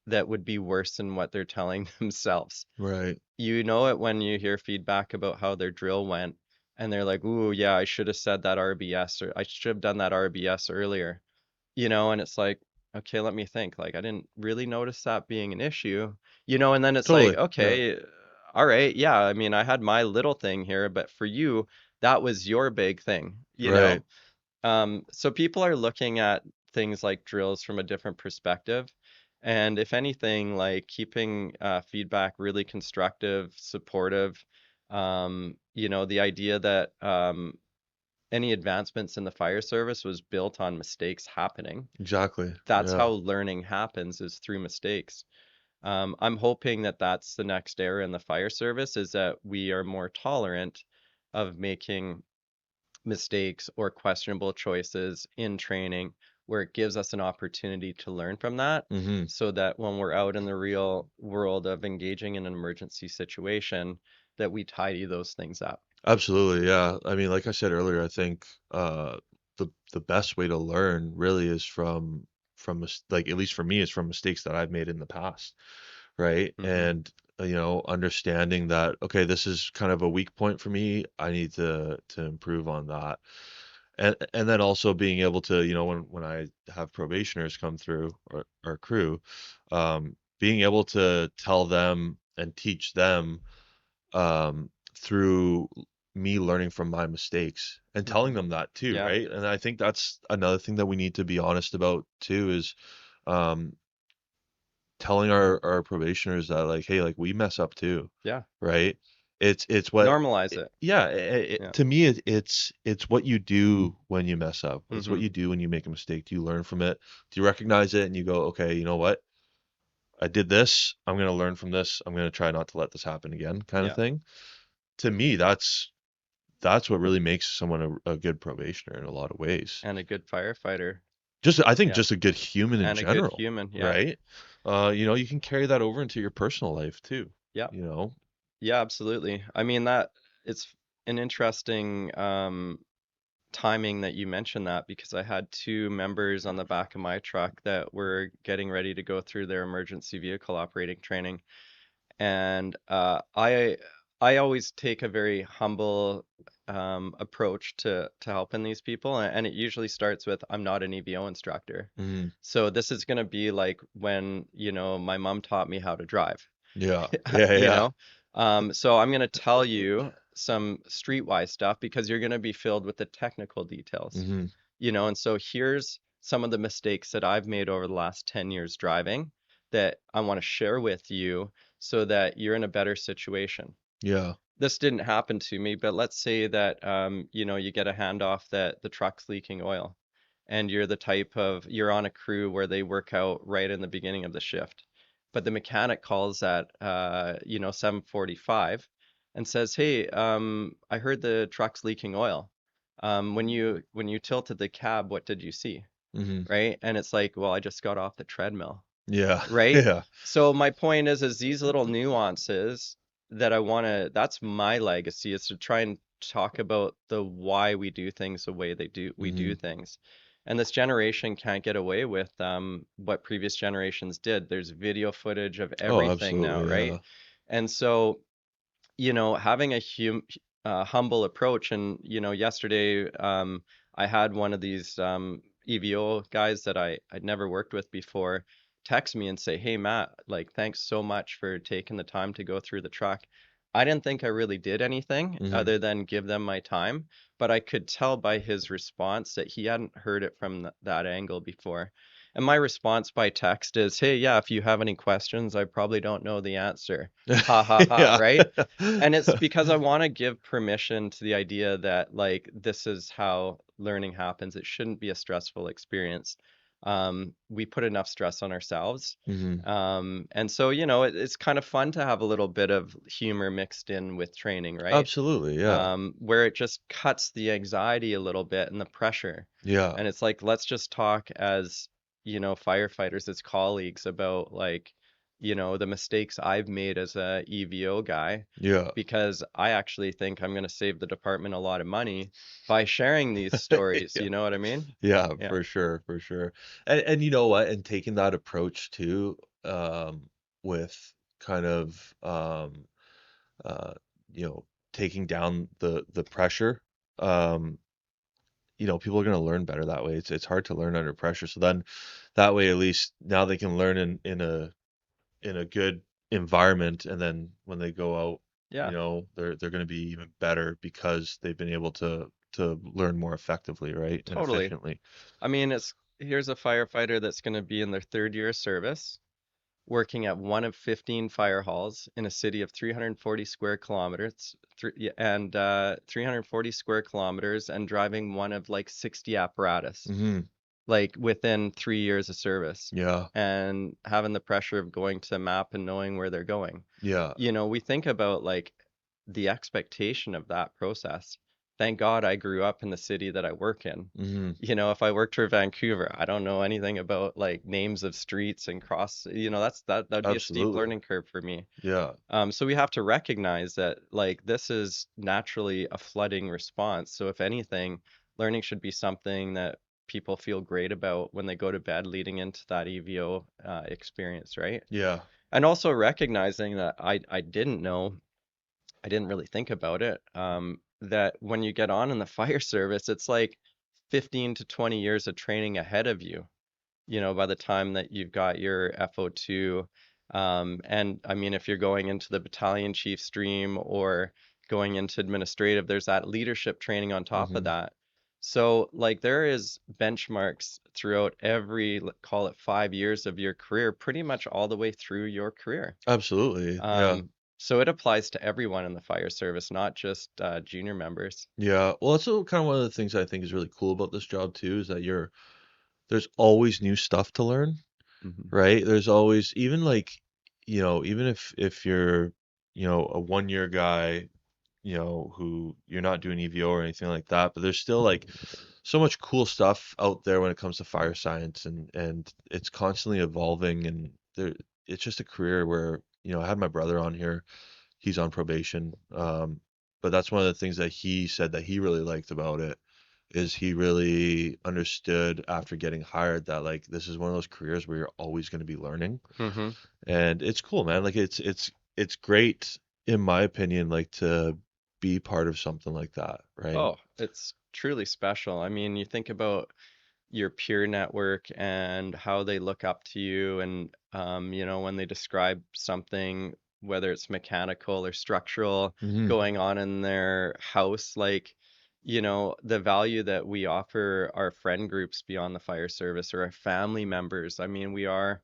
that would be worse than what they're telling themselves. Right. You know it when you hear feedback about how their drill went, and they're like, "Ooh, yeah, I should have said that RBS, or I should have done that RBS earlier." And it's like, okay, let me think. Like, I didn't really notice that being an issue, and then it's like, Totally. Yeah. okay, all right, yeah, I mean, I had my little thing here, but for you, that was your big thing. Right. So people are looking at things like drills from a different perspective. And if anything, like keeping feedback really constructive, supportive, the idea that any advancements in the fire service was built on mistakes happening. Exactly. That's Yeah. how learning happens, is through mistakes. I'm hoping that that's the next era in the fire service, is that we are more tolerant of making mistakes or questionable choices in training, where it gives us an opportunity to learn from that, Mm-hmm. so that when we're out in the real world of engaging in an emergency situation, that we tidy those things up. Absolutely. Yeah. I mean, like I said earlier, I think the best way to learn really is like, at least for me, is from mistakes that I've made in the past, right? Hmm. And understanding that, okay, this is kind of a weak point for me. I need to improve on that. And then also being able to, when I have probationers come through our crew, being able to tell them and teach them, through me learning from my mistakes and telling Hmm. them that too, Yeah, right? And I think that's another thing that we need to be honest about too, is um, telling our probationers that, like, hey, like, we mess up too, yeah. right? It's what Normalize it. yeah, Yeah. to me, it's what you do when you mess up. It's what Hmm. you do when you make a mistake. Do you learn from it? Do you recognize it and you go, okay, you know what? I did this. I'm gonna learn from this. I'm gonna try not to let this happen again, kind of Yeah. thing. to me, that's what really makes someone a good probationer in a lot of ways. And a good firefighter. Just I think Yeah. just a good human in And a good general, human. Yeah. right? You can carry that over into your personal life too, Yeah. you know? Yeah, absolutely. I mean, that it's an interesting timing that you mentioned that, because I had two members on the back of my truck that were getting ready to go through their emergency vehicle operating training. And I always take a very humble approach to helping these people, and it usually starts with, I'm not an EVO instructor. Mhm. So this is going to be like when, my mom taught me how to drive, Yeah. Yeah, you yeah. know? So I'm going to tell you some streetwise stuff because you're going to be filled with the technical details, Mhm. and so here's some of the mistakes that I've made over the last 10 years driving that I want to share with you so that you're in a better situation. Yeah. This didn't happen to me, but let's say that you get a handoff that the truck's leaking oil, and you're on a crew where they work out right in the beginning of the shift. But the mechanic calls at 7:45 and says, "Hey, I heard the truck's leaking oil. When you tilted the cab, what did you see?" Mhm. Right? And it's like, "Well, I just got off the treadmill." Yeah. Right? Yeah. So my point is these little nuances that that's my legacy, is to try and talk about the why we do things the way we do Mhm. things. And this generation can't get away with what previous generations did. There's video footage of Oh, everything now, absolutely, right? yeah. And so, having a humble approach. And yesterday, I had one of these EVO guys that I'd never worked with before text me and say, "Hey Matt, like, thanks so much for taking the time to go through the truck." I didn't think I really did anything Mhm. other than give them my time, but I could tell by his response that he hadn't heard it from that angle before. And my response by text is, "Hey, yeah, if you have any questions, I probably don't know the answer. Ha ha ha," Yeah. right? And it's because I want to give permission to the idea that, like, this is how learning happens. It shouldn't be a stressful experience. We put enough stress on ourselves. Mhm. And so, it's kind of fun to have a little bit of humor mixed in with training, right? Absolutely, yeah. Where it just cuts the anxiety a little bit and the pressure. Yeah. And it's like, let's just talk as, firefighters, as colleagues, about, like, the mistakes I've made as a EVO guy, Yeah. because I actually think I'm going to save the department a lot of money by sharing these stories. Yeah. You know what I mean? Yeah, Yeah. for sure, for sure. And you know what? And taking that approach too, with kind of uh, you know, taking down the pressure, um, people are gonna learn better that way. It's hard to learn under pressure. So then that way at least now they can learn in a good environment, and then when they go out, Yeah, they're gonna be even better because they've been able to learn more effectively, right? And totally. efficiently. I mean, here's a firefighter that's going to be in their third year of service, working at one of 15 fire halls in a city of 340 square kilometers, yeah, and 340 square kilometers, and driving one of like 60 apparatus, Hmm. like within 3 years of service, Yeah. and having the pressure of going to map and knowing where they're going. Yeah. We think about, like, the expectation of that process. Thank God I grew up in the city that I work in. Hmm. If I worked for Vancouver, I don't know anything about, like, names of streets and that'd be a steep Absolutely. learning curve for me. Yeah. So we have to recognize that, like, this is naturally a flooding response. So if anything, learning should be something that people feel great about when they go to bed leading into that EVO experience, right? Yeah. And also recognizing that I didn't know, I didn't really think about it, that when you get on in the fire service, it's like 15 to 20 years of training ahead of you, by the time that you've got your FO2. And I mean, if you're going into the battalion chief stream or going into administrative, there's that leadership training on top of Hmm. that. So, like, there is benchmarks throughout every, call it, 5 years of your career, pretty much all the way through your career. Absolutely. Yeah. Um, so it applies to everyone in the fire service, not just junior members. Yeah. Well, that's kind of one of the things I think is really cool about this job too, is that there's always new stuff to learn, Hmm. right? There's always, even like, even if you're, a 1 year guy, who you're not doing EVO or anything like that, but there's still like so much cool stuff out there when it comes to fire science, and it's constantly evolving, and it's just a career where, I had my brother on here. He's on probation. But that's one of the things that he said that he really liked about it is he really understood after getting hired that like this is one of those careers where you're always going to be learning. Hmm. And it's cool, man. Like it's great in my opinion, like to be part of something like that, right? Oh, it's truly special. I mean, you think about your peer network and how they look up to you, and when they describe something, whether it's mechanical or structural Hmm. going on in their house, like, the value that we offer our friend groups beyond the fire service or our family members. I mean, we are,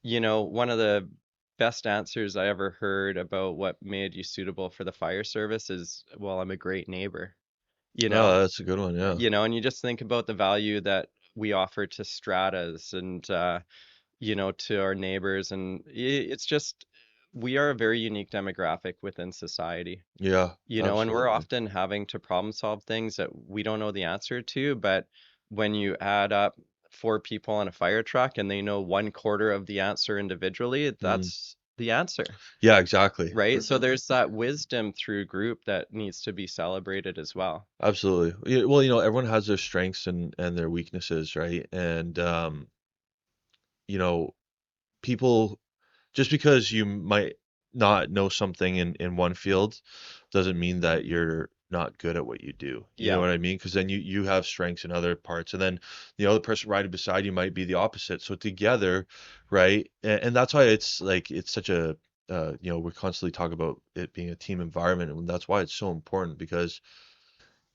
one of the best answers I ever heard about what made you suitable for the fire service is, well, I'm a great neighbor, you know? Oh, that's a good one. Yeah. And you just think about the value that we offer to stratas and to our neighbors, and it's just we are a very unique demographic within society. Yeah, And we're absolutely. often having to problem solve things that we don't know the answer to, but when you add up four people on a fire truck and they know one quarter of the answer individually, Mm. that's the answer, Yeah, exactly. right? So there's that wisdom through group that needs to be celebrated as well. Absolutely. Yeah, well, everyone has their strengths and their weaknesses, right? And you know, people just because you might not know something in one field doesn't mean that you're not good at what you do. You know Yeah. what I mean? Because then you have strengths in other parts, and then the other person riding beside you might be the opposite. So together, right? And that's why it's like it's such a we're constantly talking about it being a team environment, and that's why it's so important because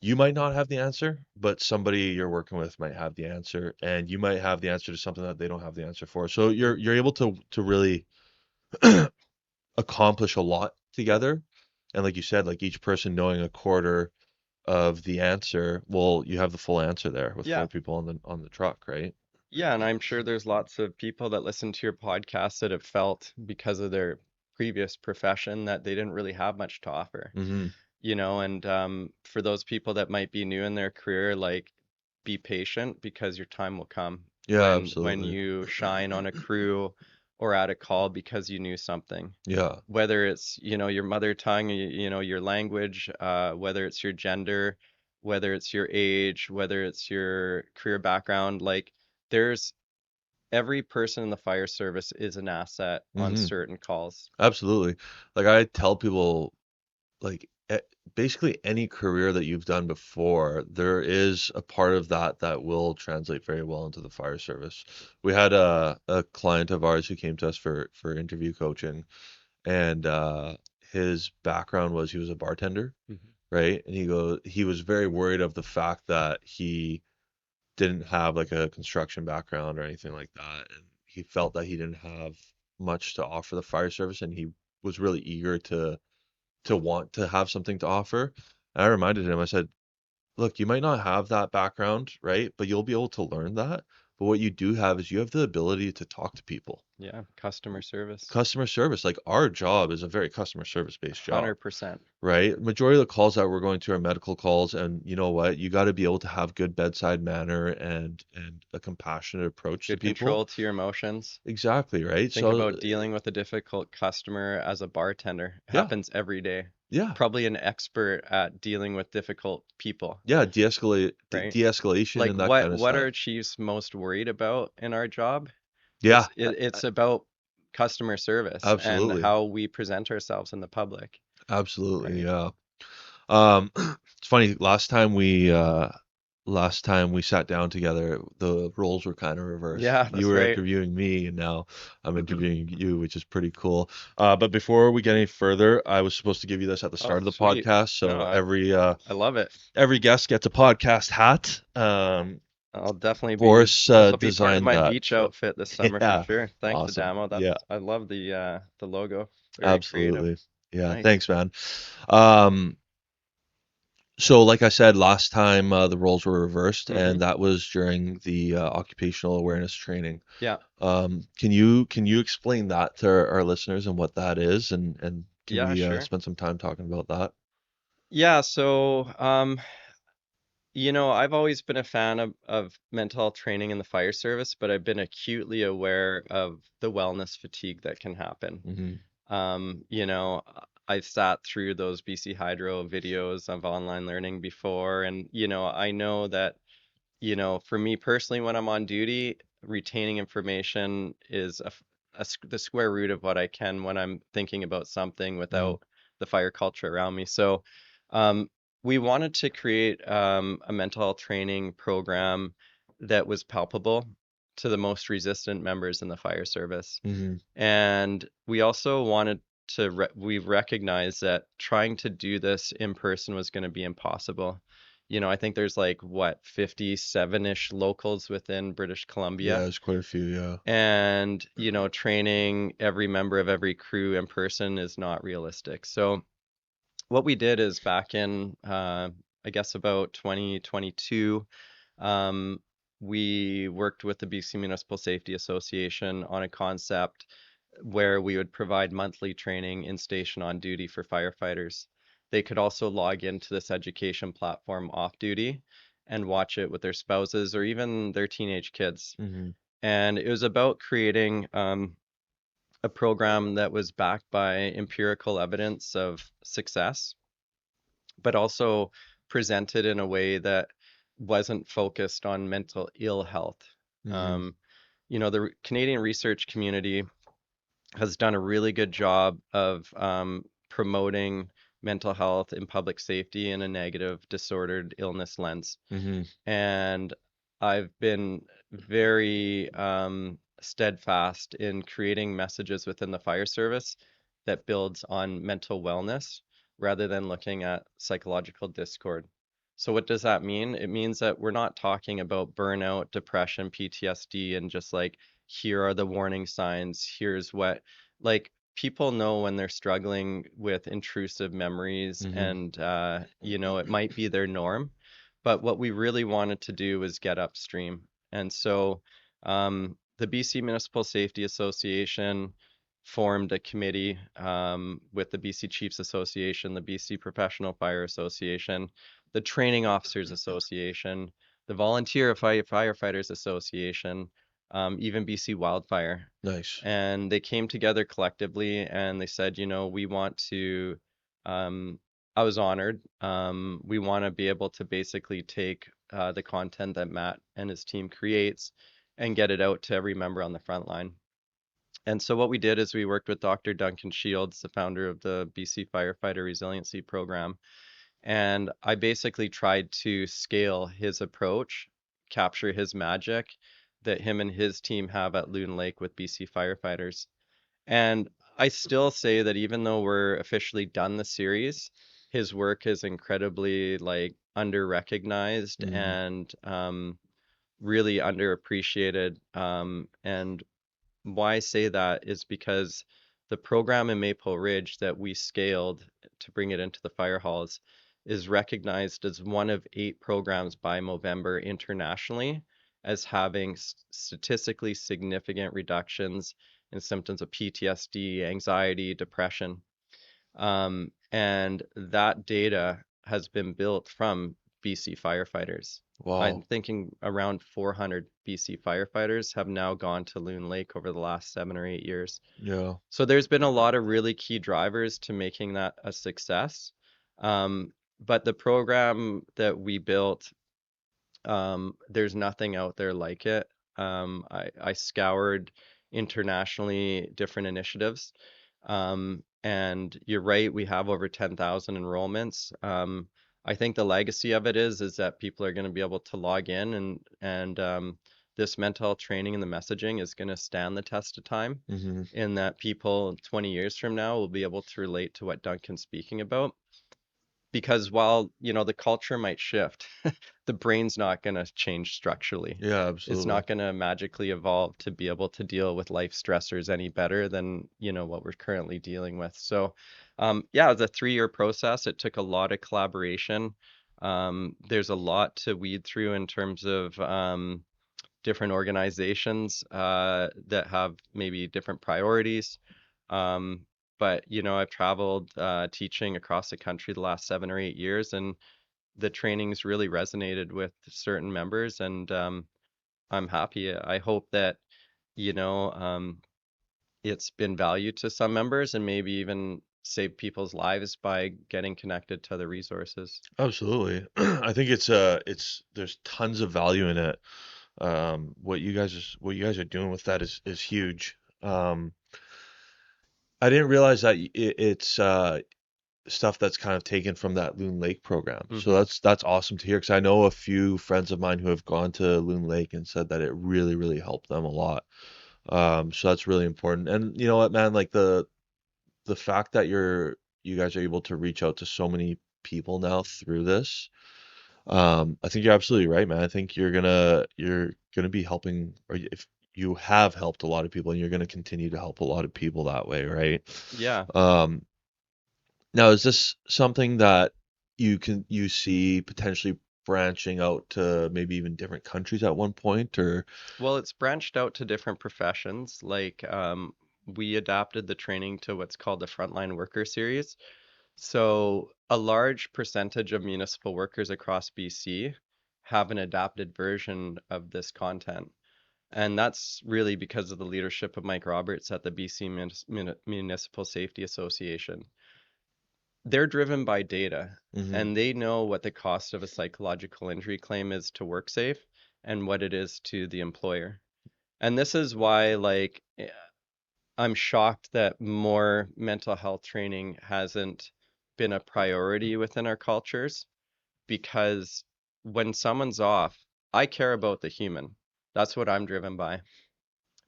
you might not have the answer, but somebody you're working with might have the answer, and you might have the answer to something that they don't have the answer for. So you're able to really accomplish a lot together. And like you said, like each person knowing a quarter of the answer, well, you have the full answer there with four Yeah. people on the truck, right? Yeah, and I'm sure there's lots of people that listen to your podcast that have felt because of their previous profession that they didn't really have much to offer, Hmm. and for those people that might be new in their career, like, be patient because your time will come Yeah, when absolutely. you shine on a crew or at a call because you knew something. Yeah. Whether it's, your mother tongue, your language, whether it's your gender, whether it's your age, whether it's your career background, like, there's every person in the fire service is an asset on Hmm. certain calls. Absolutely. Like I tell people, like basically any career that you've done before, there is a part of that that will translate very well into the fire service. We had a client of ours who came to us for interview coaching, and his background was he was a bartender, Mhm. right? And he was very worried of the fact that he didn't have like a construction background or anything like that, and he felt that he didn't have much to offer the fire service, and he was really eager to want to have something to offer. And I reminded him, I said, look, you might not have that background, right? But you'll be able to learn that. But what you do have is you have the ability to talk to people. Yeah, customer service. Customer service, like our job is a very customer service based job, 100%. right? Majority of the calls that we're going to are medical calls, and you know what? You got to be able to have good bedside manner and a compassionate approach to Good people. control to your emotions. Exactly, right? Think So about dealing with a difficult customer as a bartender. It yeah, happens every day. yeah, Probably an expert at dealing with difficult people, yeah, de-escalate, right? de-escalation Like, and that kind of what stuff. are chiefs most worried about in our job? Yeah, It's about customer service and absolutely. how we present ourselves in the public, Absolutely, right? yeah. It's funny, last time we sat down together, the roles were kind of reversed. Yeah, You that's were right. interviewing me and now I'm interviewing you, which is pretty cool. But before we get any further, I was supposed to give you this at the Oh, start of the sweet. podcast. No, So I love it. every guest gets a podcast hat. I'll definitely be Boris This will be part of designed my that. beach So outfit this summer for yeah, sure. Thanks, awesome. Adamo. Yeah, I love the logo. Very creative. absolutely. Yeah, Nice. thanks, man. Um, So, like I said, last time the roles were reversed, Mm-hmm. and that was during the Occupational Awareness Training. Yeah. Can you explain that to our listeners and what that is, and can Yeah, we sure. spend some time talking about that? Yeah, so I've always been a fan of mental health training in the fire service, but I've been acutely aware of the wellness fatigue that can happen. Mm-hmm. Um, you know, I've sat through those BC Hydro videos of online learning before, and I know that for me personally, when I'm on duty, retaining information is the square root of what I can when I'm thinking about something Mm-hmm. without the fire culture around me. So, um, we wanted to create a mental health training program that was palpable to the most resistant members in the fire service. Mm-hmm. And we also wanted we recognized that trying to do this in person was going to be impossible. I think there's like what, 57-ish locals within British Yeah, Columbia. there's quite a few. Yeah. And, training every member of every crew in person is not realistic. So what we did is back in, I guess about 2022, um, we worked with the BC Municipal Safety Association on a concept where we would provide monthly training in station on duty for firefighters. They could also log into this education platform off duty and watch it with their spouses or even their teenage kids. Mm-hmm. And it was about creating a program that was backed by empirical evidence of success, but also presented in a way that wasn't focused on mental ill health. Mm-hmm. Um, the Canadian research community has done a really good job of promoting mental health and public safety in a negative, disordered illness lens. Mm-hmm. And I've been very steadfast in creating messages within the fire service that builds on mental wellness rather than looking at psychological discord. So what does that mean? It means that we're not talking about burnout, depression, PTSD, and just like, here are the warning signs. Here's what, like, people know when they're struggling with intrusive memories, Mm-hmm. and it might be their norm, but what we really wanted to do was get upstream. And so the BC Municipal Safety Association formed a committee with the BC Chiefs Association, the BC Professional Fire Association, the Training Officers Association, the Volunteer Firefighters Association, even BC Wildfire. Nice. And they came together collectively and they said, we want to um, I was honored. We want to be able to basically take the content that Matt and his team creates and get it out to every member on the front line. And so what we did is we worked with Dr. Duncan Shields, the founder of the BC Firefighter Resiliency Program, and I basically tried to scale his approach, capture his magic that him and his team have at Loon Lake with BC firefighters. And I still say that even though we're officially done the series, his work is incredibly like under recognized Mm-hmm. and really underappreciated. And why I say that is because the program in Maple Ridge that we scaled to bring it into the fire halls is recognized as one of 8 programs by Movember internationally as having statistically significant reductions in symptoms of PTSD, anxiety, depression. And that data has been built from BC firefighters. I'm Wow. thinking around 400 BC firefighters have now gone to Loon Lake over the last 7 or 8 years. Yeah. So there's been a lot of really key drivers to making that a success. But the program that we built, there's nothing out there like it. I scoured internationally different initiatives. And you're right, we have over 10,000 enrollments. I think the legacy of it is that people are going to be able to log in, and this mental health training and the messaging is going to stand the test of time, Mm-hmm. in that people 20 years from now will be able to relate to what Duncan's speaking about. Because while, the culture might shift, the brain's not going to change structurally. Yeah, It's absolutely. not going to magically evolve to be able to deal with life stressors any better than, what we're currently dealing with. So, yeah, it's a 3-year process. It took a lot of collaboration. There's a lot to weed through in terms of different organizations that have maybe different priorities. Um, but I've traveled teaching across the country the last 7 or 8 years, and the training's really resonated with certain members, and I'm happy. I hope that, you know, um, it's been valued to some members and maybe even saved people's lives by getting connected to other resources. Absolutely. I think it's there's tons of value in it. What you guys are doing with that is huge. I didn't realize that it's stuff that's kind of taken from that Loon Lake program. So Hmm. that's awesome to hear because I know a few friends of mine who have gone to Loon Lake and said that it really helped them a lot. So that's really important. And you know what, man, like the fact that you guys are able to reach out to so many people now through this, I think you're absolutely right, man. I think you're gonna be helping, or if you have helped a lot of people, and you're gonna continue to help a lot of people that way, right? Yeah. Um, Now, is this something that you see potentially branching out to maybe even different countries at one point, or Well, it's branched out to different professions. Like, we adapted the training to what's called the Frontline Worker Series. So, a large percentage of municipal workers across BC have an adapted version of this content. And that's really because of the leadership of Mike Roberts at the BC Municipal Safety Association. They're driven by data, hmm and they know what the cost of a psychological injury claim is to WorkSafe and what it is to the employer. And this is why, like, I'm shocked that more mental health training hasn't been a priority within our cultures, because when someone's off, I care about the human. That's what I'm driven by.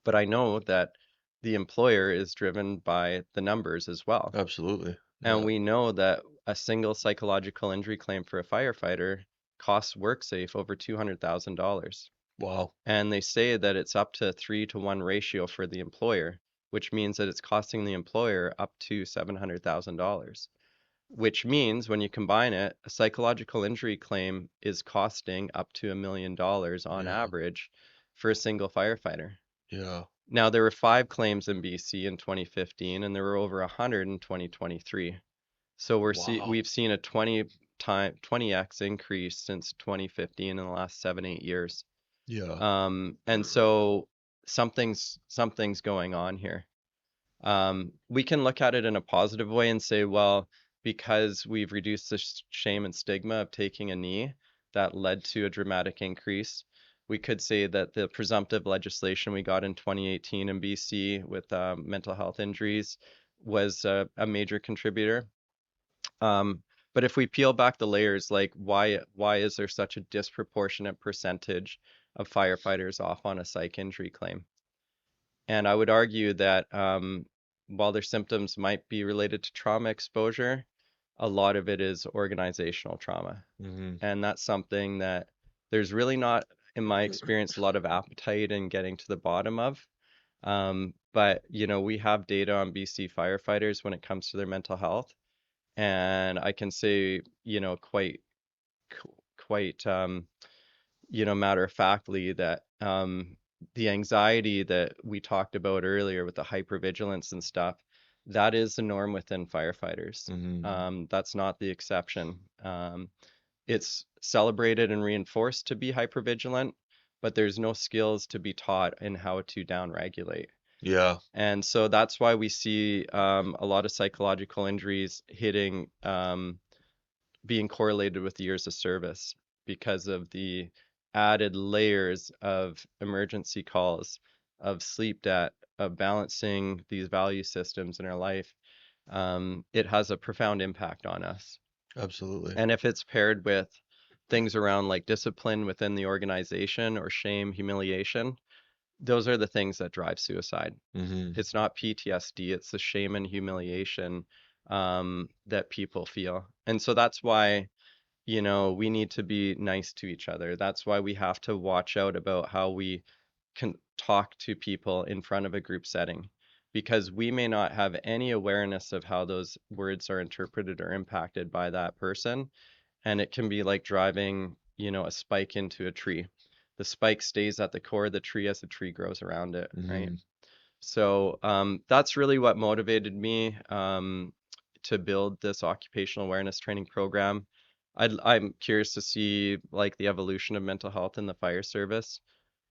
But I know that the employer is driven by the numbers as well. absolutely, And yeah, we know that a single psychological injury claim for a firefighter costs WorkSafe over $200,000. wow, And they say that it's up to 3-to-1 ratio for the employer, which means that it's costing the employer up to $700,000. Which means when you combine it, a psychological injury claim is costing up to $1 million on yeah, average for a single firefighter. yeah, Now, there were 5 claims in BC in 2015, and there were over 100 in 2023. So wow, we've seen a 20x increase since 2015 in the last 7-8 years. yeah, And so something's going on here. We can look at it in a positive way and say, well, because we've reduced the shame and stigma of taking a knee, that led to a dramatic increase. We could say that the presumptive legislation we got in 2018 in BC with mental health injuries was a major contributor. Um, but if we peel back the layers, like why is there such a disproportionate percentage of firefighters off on a psych injury claim? And I would argue that while their symptoms might be related to trauma exposure, a lot of it is organizational trauma. hmm And that's something that there's really not, in my experience, a lot of appetite in getting to the bottom of. But we have data on BC firefighters when it comes to their mental health, and I can say, quite matter of factly that the anxiety that we talked about earlier with the hypervigilance and stuff, that is the norm within firefighters. hmm That's not the exception. It's celebrated and reinforced to be hypervigilant, but there's no skills to be taught in how to downregulate. yeah, And so that's why we see a lot of psychological injuries hitting, being correlated with years of service because of the added layers of emergency calls, of sleep debt, of balancing these value systems in our life. It has a profound impact on us. absolutely, And if it's paired with things around like discipline within the organization or shame, humiliation, those are the things that drive suicide. hmm It's not PTSD, it's the shame and humiliation that people feel. And so that's why we need to be nice to each other. That's why we have to watch out about how we can talk to people in front of a group setting, because we may not have any awareness of how those words are interpreted or impacted by that person. And it can be like driving, a spike into a tree. The spike stays at the core of the tree as the tree grows around it, right? hmm So that's really what motivated me to build this occupational awareness training program. I'm curious to see like the evolution of mental health in the fire service,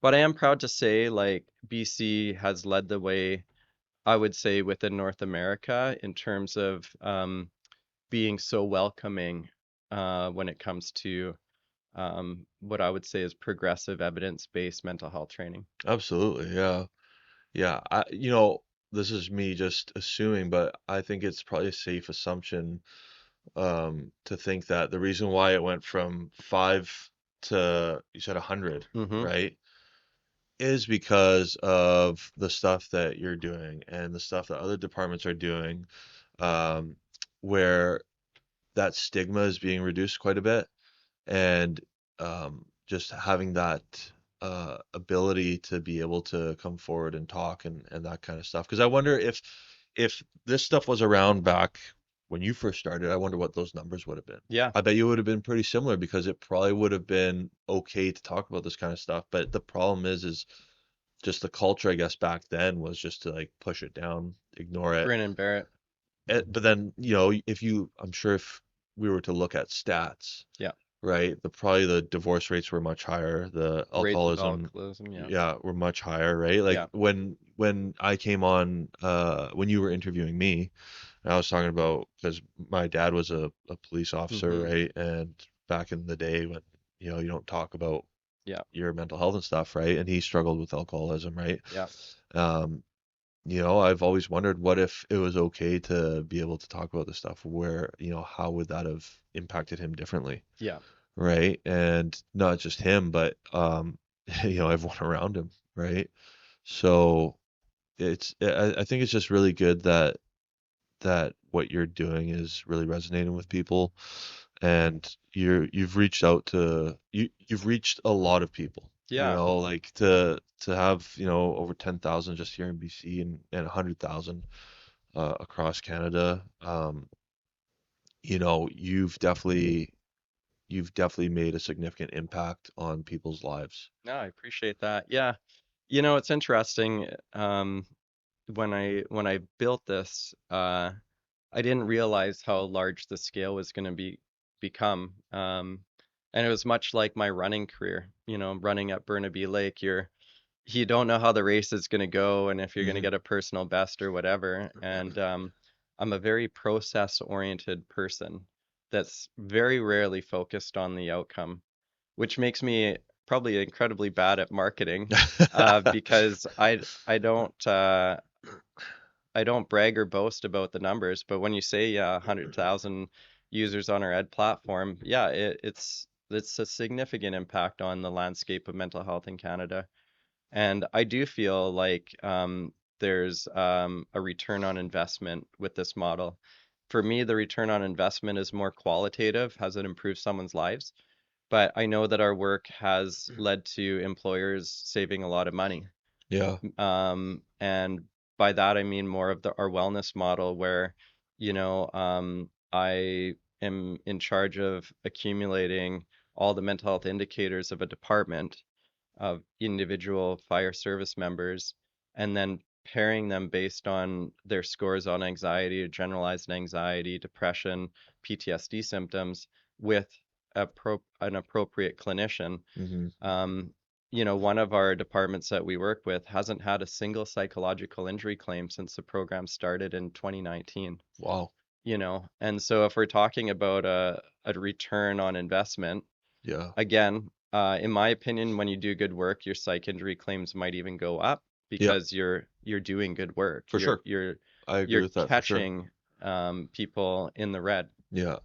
but I am proud to say like BC has led the way, I would say, within North America in terms of being so welcoming when it comes to what I would say is progressive evidence-based mental health training. Absolutely, yeah. Yeah, this is me just assuming, but I think it's probably a safe assumption to think that the reason why it went from 5 to, you said, 100, Hmm. right, is because of the stuff that you're doing and the stuff that other departments are doing, um, where that stigma is being reduced quite a bit, and just having that ability to be able to come forward and talk and that kind of stuff. Because I wonder if this stuff was around back when you first started, I wonder what those numbers would have been. Yeah, I bet you would have been pretty similar because it probably would have been okay to talk about this kind of stuff. But the problem is just the culture, I guess, back then was just to like push it down, ignore it. grin and bear it. But then, I'm sure if we were to look at stats, Yeah, right? Probably the divorce rates were much higher. The rates of alcoholism, alcoholism. Yeah, yeah, were much higher, right? Like yeah. when I came on, when you were interviewing me, I was talking about because my dad was a police officer, Hmm. right? And back in the day when you don't talk about Yeah, your mental health and stuff, right? And he struggled with alcoholism, right? yeah, Um, I've always wondered what if it was okay to be able to talk about this stuff, where, how would that have impacted him differently? yeah. Right? And not just him, but everyone around him, right? So I think it's just really good that what you're doing is really resonating with people, and you've reached a lot of people, Yeah. like to have, over 10,000 just here in BC, and 100,000 across Canada. You know, you've definitely made a significant impact on people's lives. No, I appreciate that. Yeah. It's interesting. When I built this, I didn't realize how large the scale was going to become. And it was much like my running career. Running up Burnaby Lake, you don't know how the race is going to go and if you're going to Hmm. get a personal best or whatever. And I'm a very process-oriented person that's very rarely focused on the outcome, which makes me probably incredibly bad at marketing because I don't brag or boast about the numbers, but when you say, yeah, 100,000 users on our ed platform, yeah, it's a significant impact on the landscape of mental health in Canada. And I do feel like there's a return on investment with this model. For me, the return on investment is more qualitative. Has it improved someone's lives? But I know that our work has led to employers saving a lot of money. Yeah. And by that, I mean more of our wellness model where, I am in charge of accumulating all the mental health indicators of a department of individual fire service members and then pairing them based on their scores on anxiety, generalized anxiety, depression, PTSD symptoms with an appropriate clinician. Hmm. Um, one of our departments that we work with hasn't had a single psychological injury claim since the program started in 2019. Wow. And so if we're talking about a return on investment, Yeah. again, in my opinion, when you do good work, your psych injury claims might even go up Yeah, because you're doing good work. for sure. I agree You're with that for sure. catching people in the red. Yeah.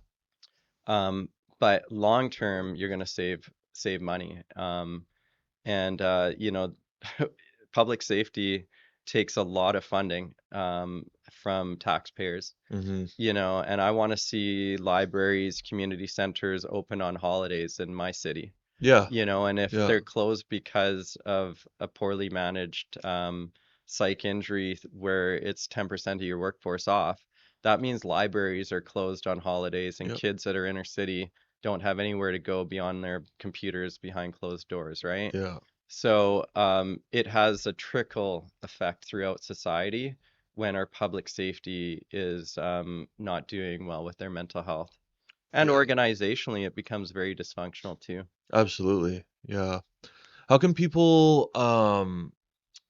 But long term, you're going to save money. And public safety takes a lot of funding from taxpayers. Hmm. And I want to see libraries, community centers open on holidays in my city. Yeah. And if Yeah. they're closed because of a poorly managed psych injury where it's 10% of your workforce off, that means libraries are closed on holidays and Yep. kids that are inner city don't have anywhere to go beyond their computers behind closed doors, right? Yeah. So it has a trickle effect throughout society when our public safety is not doing well with their mental health. And Yeah, organizationally, it becomes very dysfunctional too. absolutely. Yeah. How can people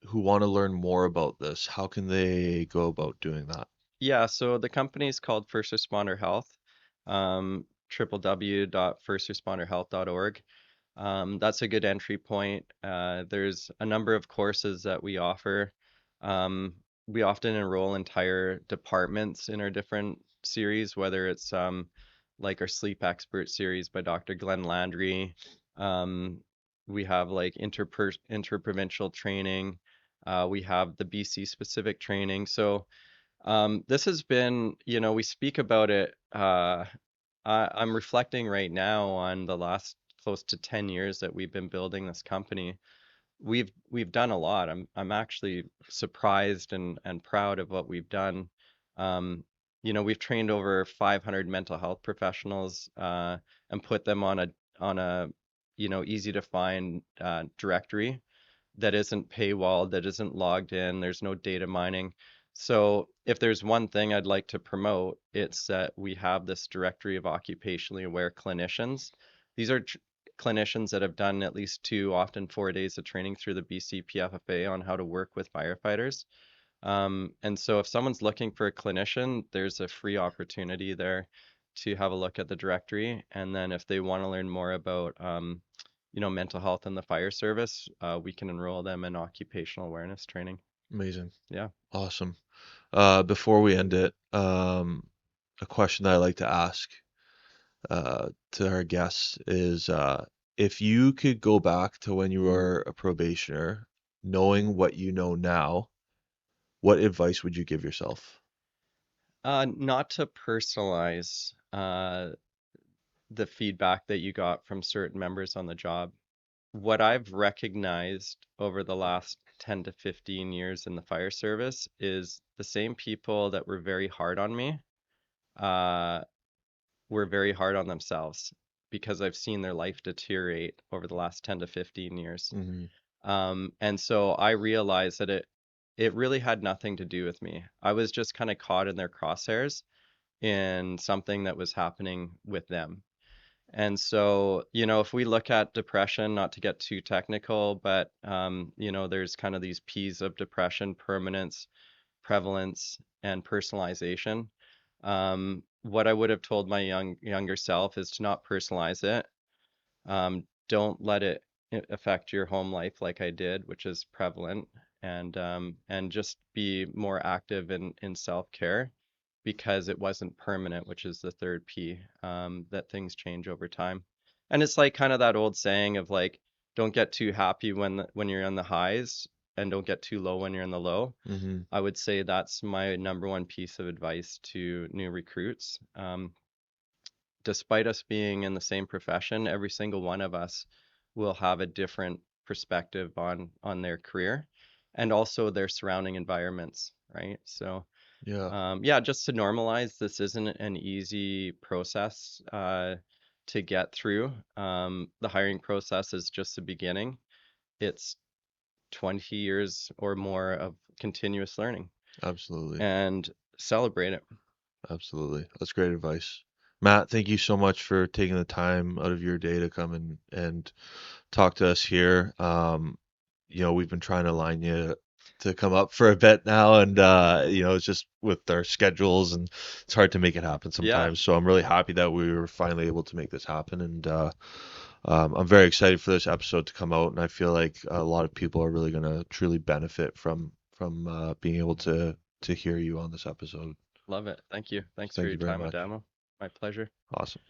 who want to learn more about this, how can they go about doing that? Yeah, so the company is called First Responder Health, www.firstresponderhealth.org. That's a good entry point. There's a number of courses that we offer. Um, we often enroll entire departments in our different series, whether it's like our sleep expert series by Dr. Glenn Landry. Um, we have like interprovincial training. We have the BC specific training. So this has been, we speak about it. I'm reflecting right now on the last close to 10 years that we've been building this company. We've done a lot. I'm actually surprised and proud of what we've done. Um, we've trained over 500 mental health professionals and put them on a easy to find directory that isn't paywalled, that isn't logged in, there's no data mining. So if there's one thing I'd like to promote, it's that we have this directory of occupationally aware clinicians. These are clinicians that have done at least 2, often 4 days of training through the BC PFFA on how to work with firefighters. And so if someone's looking for a clinician, there's a free opportunity there to have a look at the directory. And then if they want to learn more about, mental health in the fire service, we can enroll them in occupational awareness training. Amazing. Yeah. Awesome. Before we end it, a question that I like to ask to our guests is if you could go back to when you were a probationer, knowing what you know now, what advice would you give yourself? Not to personalize the feedback that you got from certain members on the job. What I've recognized over the last 10 to 15 years in the fire service is the same people that were very hard on me uh, were very hard on themselves because I've seen their life deteriorate over the last 10 to 15 years. Hmm. And so I realized that it really had nothing to do with me. I was just kind of caught in their crosshairs in something that was happening with them. And so, if we look at depression, not to get too technical, but there's kind of these P's of depression: permanence, prevalence, and personalization. What I would have told my younger self is to not personalize it. Don't let it affect your home life like I did, which is prevalent, and just be more active in self-care because it wasn't permanent, which is the third P, that things change over time. And it's like kind of that old saying of like, don't get too happy when you're on the highs, and don't get too low when you're in the low. Hmm. I would say that's my number one piece of advice to new recruits. Despite us being in the same profession, every single one of us will have a different perspective on their career and also their surrounding environments, right? So, Yeah, yeah, just to normalize, this isn't an easy process to get through. The hiring process is just the beginning. It's 20 years or more of continuous learning, absolutely. and celebrate it. Absolutely. That's great advice. Matt, thank you so much for taking the time out of your day to come and talk to us here. We've been trying to line you to come up for a bit now, and it's just with our schedules and it's hard to make it happen Yeah, sometimes. So I'm really happy that we were finally able to make this happen, and I'm very excited for this episode to come out, and I feel like a lot of people are really gonna truly benefit from being able to hear you on this episode. love it. Thank you. Thanks for Thank your you very time, much. Adamo. My pleasure. Awesome.